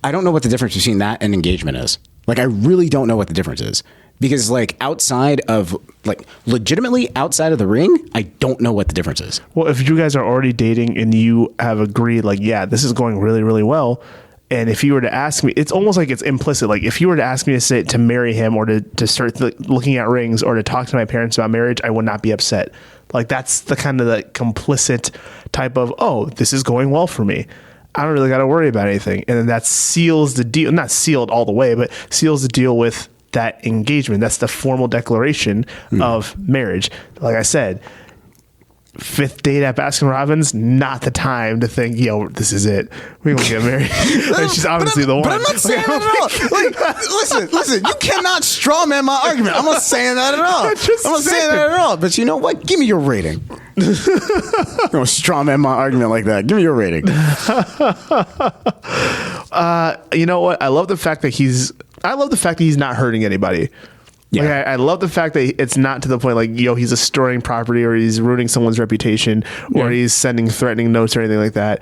I don't know what the difference between that and engagement is. Like, I really don't know what the difference is, because like outside of like legitimately outside of the ring, I don't know what the difference is. Well, if you guys are already dating and you have agreed like, yeah, this is going really, really well. And if you were to ask me, it's almost like it's implicit. Like if you were to ask me to marry him, or to start looking at rings, or to talk to my parents about marriage, I would not be upset. Like that's the kind of the complicit type of, oh, this is going well for me. I don't really got to worry about anything. And then that seals the deal, not sealed all the way, but seals the deal with that engagement. That's the formal declaration of marriage. Like I said, 5th date at Baskin Robbins, not the time to think, yo, this is it. We're going to get married. Like, she's obviously the one. But I'm not saying that at all. Like, listen, you cannot straw man my argument. I'm not saying that at all. I'm not saying that at all. But you know what? Give me your rating. You're going to straw man my argument like that. Give me your rating. You know what? I love the fact that he's not hurting anybody. Yeah. Like I love the fact that it's not to the point like, yo, he's destroying property, or he's ruining someone's reputation, or he's sending threatening notes or anything like that.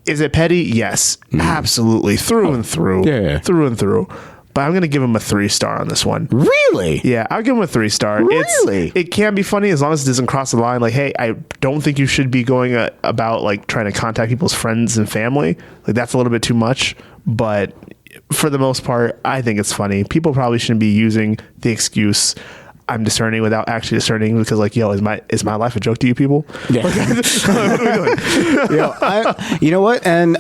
Is it petty? Yes, absolutely. Through and through. Yeah. Through and through. But I'm going to give him a 3-star on this one. Really? Yeah, I'll give him a 3-star. Really? It can be funny as long as it doesn't cross the line. Like, hey, I don't think you should be going about like trying to contact people's friends and family. Like that's a little bit too much. But for the most part, I think it's funny. People probably shouldn't be using the excuse, I'm discerning, without actually discerning, because like, yo, is my life a joke to you people? Yeah. What are we doing? You know what? And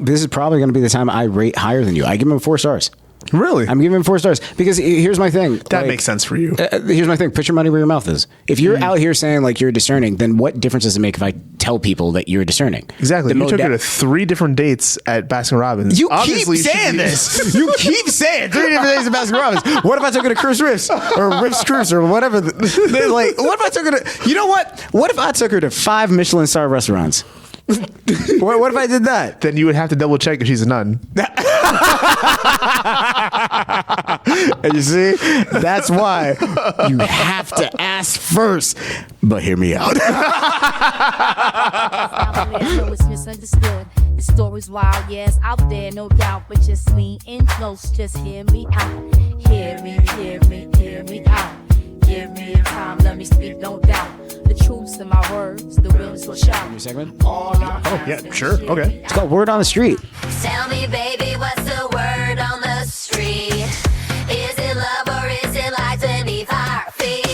this is probably going to be the time I rate higher than you. I give him 4 stars. Really? I'm giving him 4 stars because here's my thing. That makes sense for you. Here's my thing. Put your money where your mouth is. If you're out here saying like you're discerning, then what difference does it make if I tell people that you're discerning? Exactly. You took her to 3 different dates at Baskin Robbins. You keep saying this. You keep saying 3 different dates at Baskin Robbins. What if I took her to Cruise Riffs or Riffs Cruise or whatever? Like, what if I took her to? You know what? What if I took her to 5 Michelin star restaurants? What if I did that? Then you would have to double check if she's a nun. And you see, that's why you have to ask first. But hear me out. I know it's misunderstood. The story's wild, yes, out there, no doubt. But just lean in close, just hear me out. Hear me out. Give me your time, let me speak, no doubt. The truth's in my words, the realness will shout. New segment? Oh, yeah, sure. Okay. It's called Word on the Street. Tell me, baby, what's the word on the street? Is it love or is it lies beneath our feet?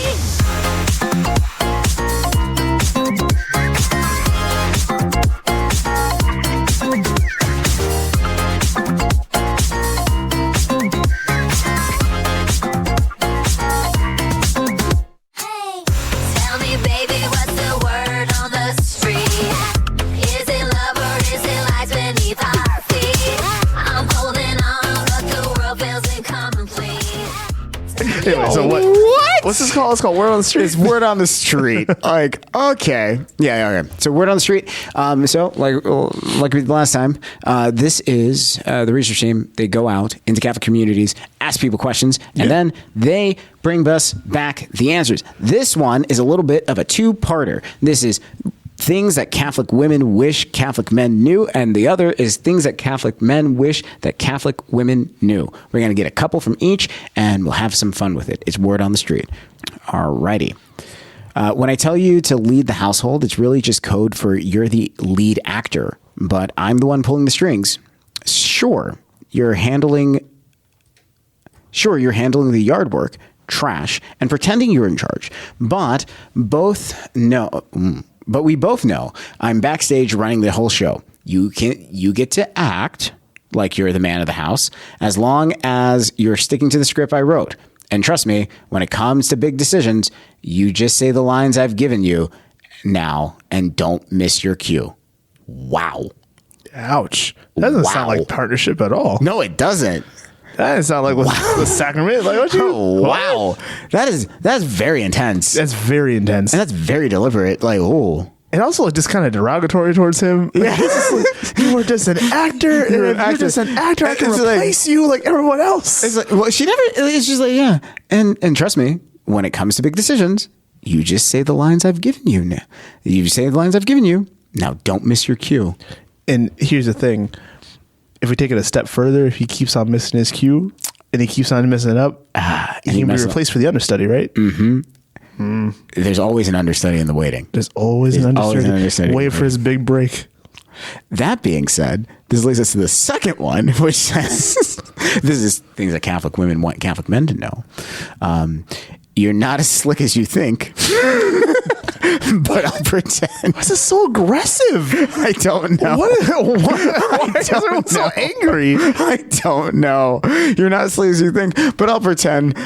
Anyway, so what's this called? It's called Word on the Street. It's Word on the Street. Like, okay. Yeah, okay. So Word on the Street. So like we did last time, this is the research team. They go out into Catholic communities, ask people questions, and then they bring us back the answers. This one is a little bit of a 2-parter. This is things that Catholic women wish Catholic men knew, and the other is things that Catholic men wish that Catholic women knew. We're going to get a couple from each, and we'll have some fun with it. It's Word on the Street. Alrighty. When I tell you to lead the household, it's really just code for you're the lead actor, but I'm the one pulling the strings. Sure, you're handling the yard work, trash, and pretending you're in charge, but we both know I'm backstage running the whole show. You get to act like you're the man of the house as long as you're sticking to the script I wrote. And trust me, when it comes to big decisions, you just say the lines I've given you now and don't miss your cue. Wow. Ouch. That doesn't sound like partnership at all. No, it doesn't. That doesn't sound like the sacrament. Like, what you? Wow. That's very intense. That's very intense. And that's very deliberate. Like, oh. And also just kind of derogatory towards him. Yeah. Like, you were just an actor. You're just an actor. I can replace you like everyone else. It's like, well, it's just like, yeah. And trust me, when it comes to big decisions, you just say the lines I've given you. Now, you say the lines I've given you. Now, don't miss your cue. And here's the thing. If we take it a step further, if he keeps on missing his cue and he keeps on messing it up, he can be replaced for the understudy, right? Mm-hmm. There's always an understudy in the waiting. There's always an understudy. Wait for his big break. That being said, this leads us to the second one, which says, this is things that Catholic women want Catholic men to know. You're not as slick as you think. But I'll pretend. Why is this so aggressive? I don't know. Why is everyone so angry? I don't know. You're not as slick as you think, but I'll pretend.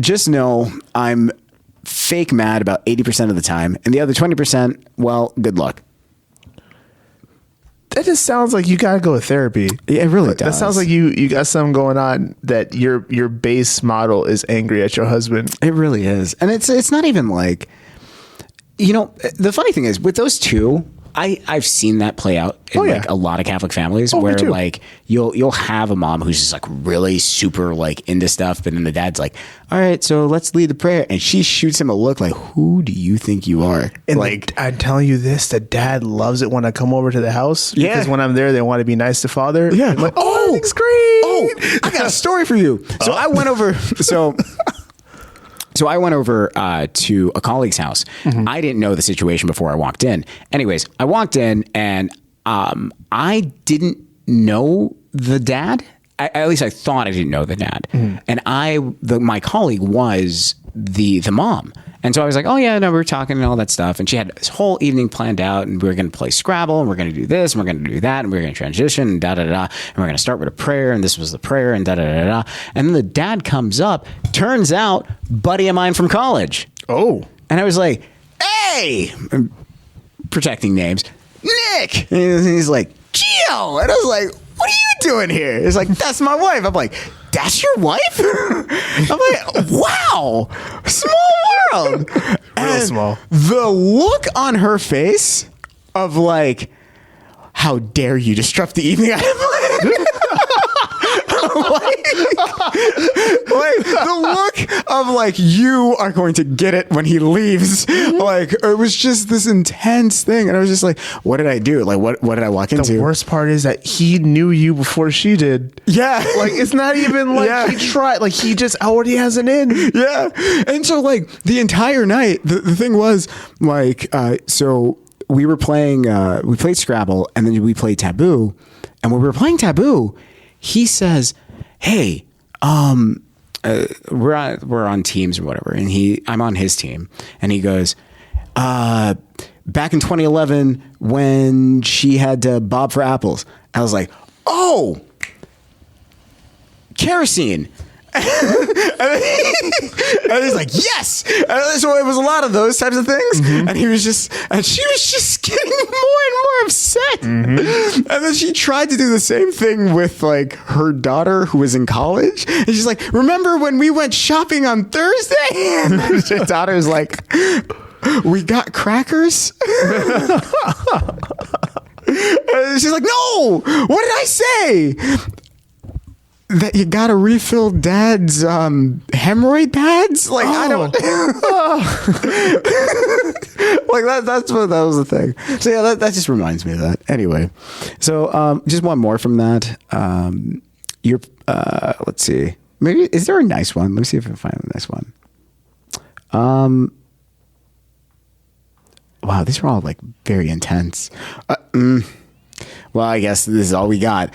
Just know I'm fake mad about 80% of the time, and the other 20%, well, good luck. That just sounds like you gotta go to therapy. Yeah, it really does. That sounds like you got something going on, that your base model is angry at your husband. It really is. And it's not even like, you know, the funny thing is with those two, I've seen that play out in like a lot of Catholic families where like you'll have a mom who's just like really super like into stuff, but then the dad's like, all right, so let's lead the prayer, and she shoots him a look like, who do you think you are? And like, I'm telling you this, the dad loves it when I come over to the house, because when I'm there, they want to be nice to father. Yeah, I'm like, oh, everything's great. Oh, I got a story for you. So I went over. So I went over to a colleague's house. Mm-hmm. I didn't know the situation before I walked in. Anyways, I walked in and I didn't know the dad. At least I thought I didn't know the dad. Mm-hmm. And my colleague was the mom. And so I was like, oh yeah, no, we were talking and all that stuff. And she had this whole evening planned out, and we were going to play Scrabble, and we're going to do this, and we're going to do that, and we're going to transition, and da da da. And we're going to start with a prayer, and this was the prayer, and da da da da. And then the dad comes up. Turns out, buddy of mine from college. Oh. And I was like, hey, protecting names, Nick. And he's like, Gio. And I was like, what are you doing here? It's like, that's my wife. I'm like, that's your wife? I'm like, wow, small world. Real small. The look on her face of like, how dare you disrupt the evening I have planned? like, the look of like, you are going to get it when he leaves. Like, it was just this intense thing. And I was just like, what did I do? Like, what did I walk into? The worst part is that he knew you before she did. Yeah. Like, it's not even like he tried. Like, he just already has an in. Yeah. And so like the entire night, the thing was like, so we were playing, we played Scrabble, and then we played Taboo. And when we were playing Taboo, he says, hey, we're on teams or whatever. And I'm on his team. And he goes, back in 2011 when she had to bob for apples. I was like, oh, kerosene. And he's like, yes. And so it was a lot of those types of things. And she was just getting more and more upset. And then she tried to do the same thing with like her daughter who was in college. And she's like, remember when we went shopping on Thursday? And her daughter's like, we got crackers. And she's like, no, what did I say? That you gotta refill dad's hemorrhoid pads? Like, I don't like that was the thing. So yeah, that just reminds me of that. Anyway. So just one more from that. Let's see. Maybe is there a nice one? Let me see if I can find a nice one. Wow, these are all like very intense. Well, I guess this is all we got.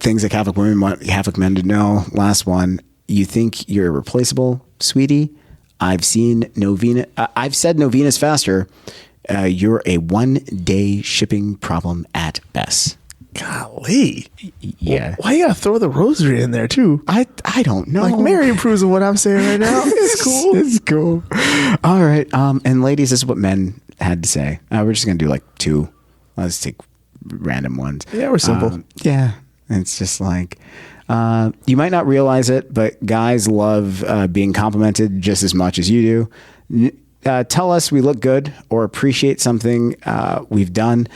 Things that Catholic women want Catholic men to know. Last one. You think you're irreplaceable, sweetie? I've said novenas faster. You're a 1-day shipping problem at best. Golly. Yeah. Why you gotta throw the rosary in there too? I don't know. Like, Mary approves of what I'm saying right now. It's cool. It's cool. All right. And ladies, this is what men had to say. We're just gonna do like 2. Let's take random ones. Yeah, we're simple. Yeah. It's just like, you might not realize it, but guys love being complimented just as much as you do. Tell us we look good or appreciate something we've done,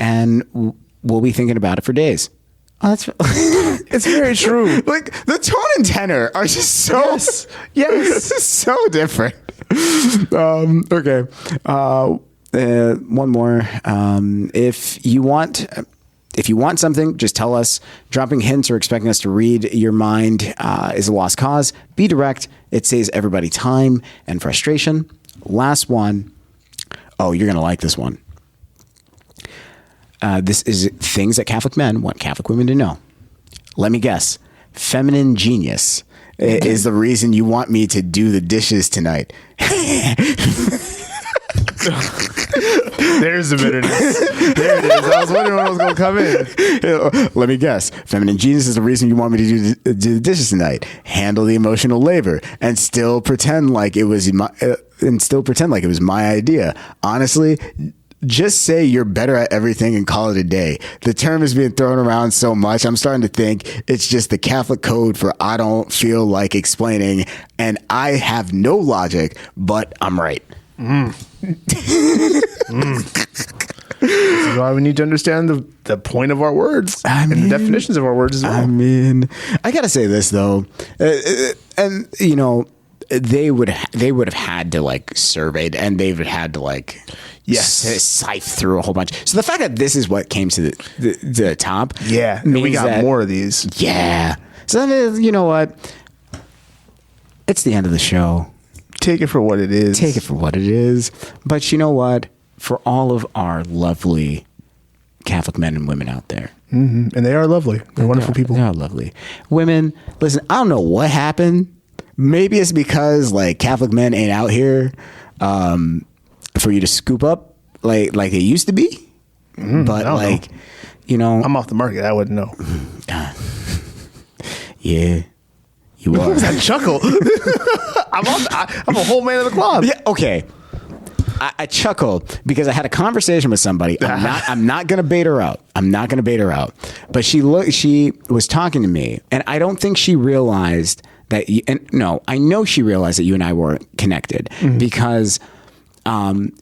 and we'll be thinking about it for days. Oh, that's it's very true. Like, the tone and tenor are just so yes. so different. Okay. One more. If you want something, just tell us. Dropping hints or expecting us to read your mind is a lost cause. Be direct. It saves everybody time and frustration. Last one. Oh, you're going to like this one. This is things that Catholic men want Catholic women to know. Let me guess. Feminine genius is the reason you want me to do the dishes tonight. There's the bitterness. There it is. I was wondering when I was going to come in. Let me guess. Feminine genius is the reason you want me to do the dishes tonight. Handle the emotional labor and still pretend like it was my idea. Honestly, just say you're better at everything and call it a day. The term is being thrown around so much, I'm starting to think it's just the Catholic code for I don't feel like explaining, and I have no logic, but I'm right. This is why we need to understand the point of our words and the definitions of our words as well. I mean, I gotta say this though, and you know, they would have had to like surveyed, and they would have had to like sift through a whole bunch. So the fact that this is what came to the top, and we got more of these. Yeah. So then, you know what? It's the end of the show. Take it for what it is. Take it for what it is. But you know what? For all of our lovely Catholic men and women out there. Mm-hmm. And they are lovely. They're wonderful people. They are lovely. Women, listen, I don't know what happened, maybe it's because like Catholic men ain't out here for you to scoop up like they used to be. But like, you know, I'm off the market. I wouldn't know. Yeah, you are. What was that chuckle? I'm a whole man of the club. Yeah, okay. I chuckled because I had a conversation with somebody. I'm not gonna bait her out. But she was talking to me, and I don't think she realized that. I know she realized that you and I weren't connected because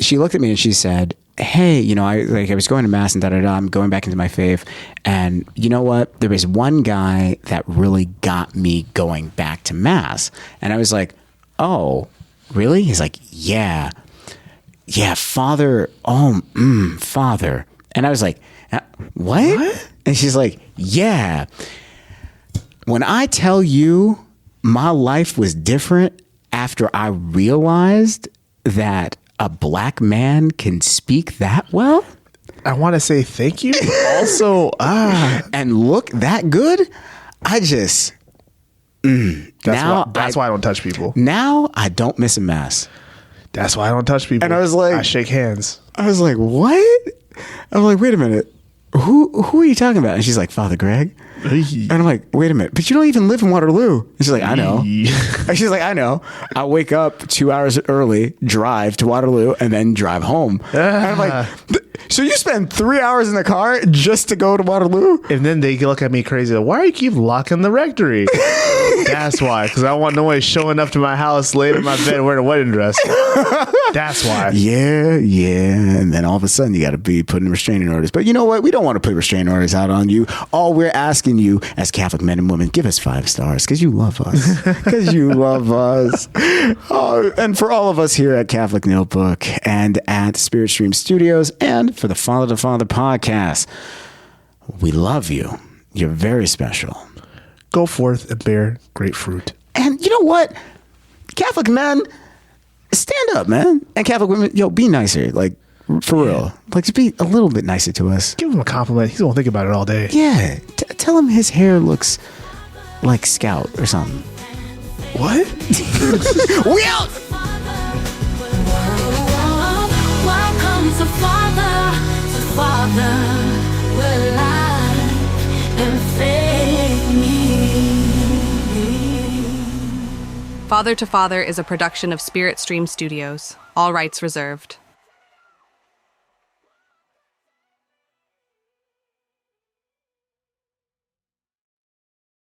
she looked at me and she said, "Hey, you know, I was going to mass and I'm going back into my faith, and you know what? There was one guy that really got me going back to mass." And I was like, "Oh, really?" He's like, "Yeah, Father. Oh, Father." And I was like, "What?" And she's like, "Yeah. When I tell you my life was different after I realized that a black man can speak that well." I want to say thank you. Also, and look that good. I just that's why I don't touch people. Now I don't miss a mass. That's why I don't touch people. And I was like, I shake hands. I was like, what? I'm like, wait a minute. Who are you talking about? And she's like, Father Greg. And I'm like, wait a minute, but you don't even live in Waterloo. And she's like, I know. And she's like, I know. I wake up 2 hours early, drive to Waterloo, and then drive home. And I'm like, so you spend 3 hours in the car just to go to Waterloo? And then they look at me crazy. Why do you keep locking the rectory? That's why. Because I want nobody showing up to my house, laying in my bed wearing a wedding dress. That's why. Yeah. And then all of a sudden you got to be putting restraining orders. But you know what? We don't want to put restraining orders out on you. All we're asking you as Catholic men and women, give us 5 stars because you love us. Because you love us. Oh, and for all of us here at Catholic Notebook and at Spirit Stream Studios and for the Father to Father podcast, we love you. You're very special. Go forth and bear great fruit. And you know what? Catholic men, stand up, man. And Catholic women, be nicer. Like, for real. Like, just be a little bit nicer to us. Give him a compliment. He's going to think about it all day. Yeah. Tell him his hair looks like Scout or something. What? We out! Welcome to Father, where life and faith. Father to Father is a production of Spirit Stream Studios. All rights reserved.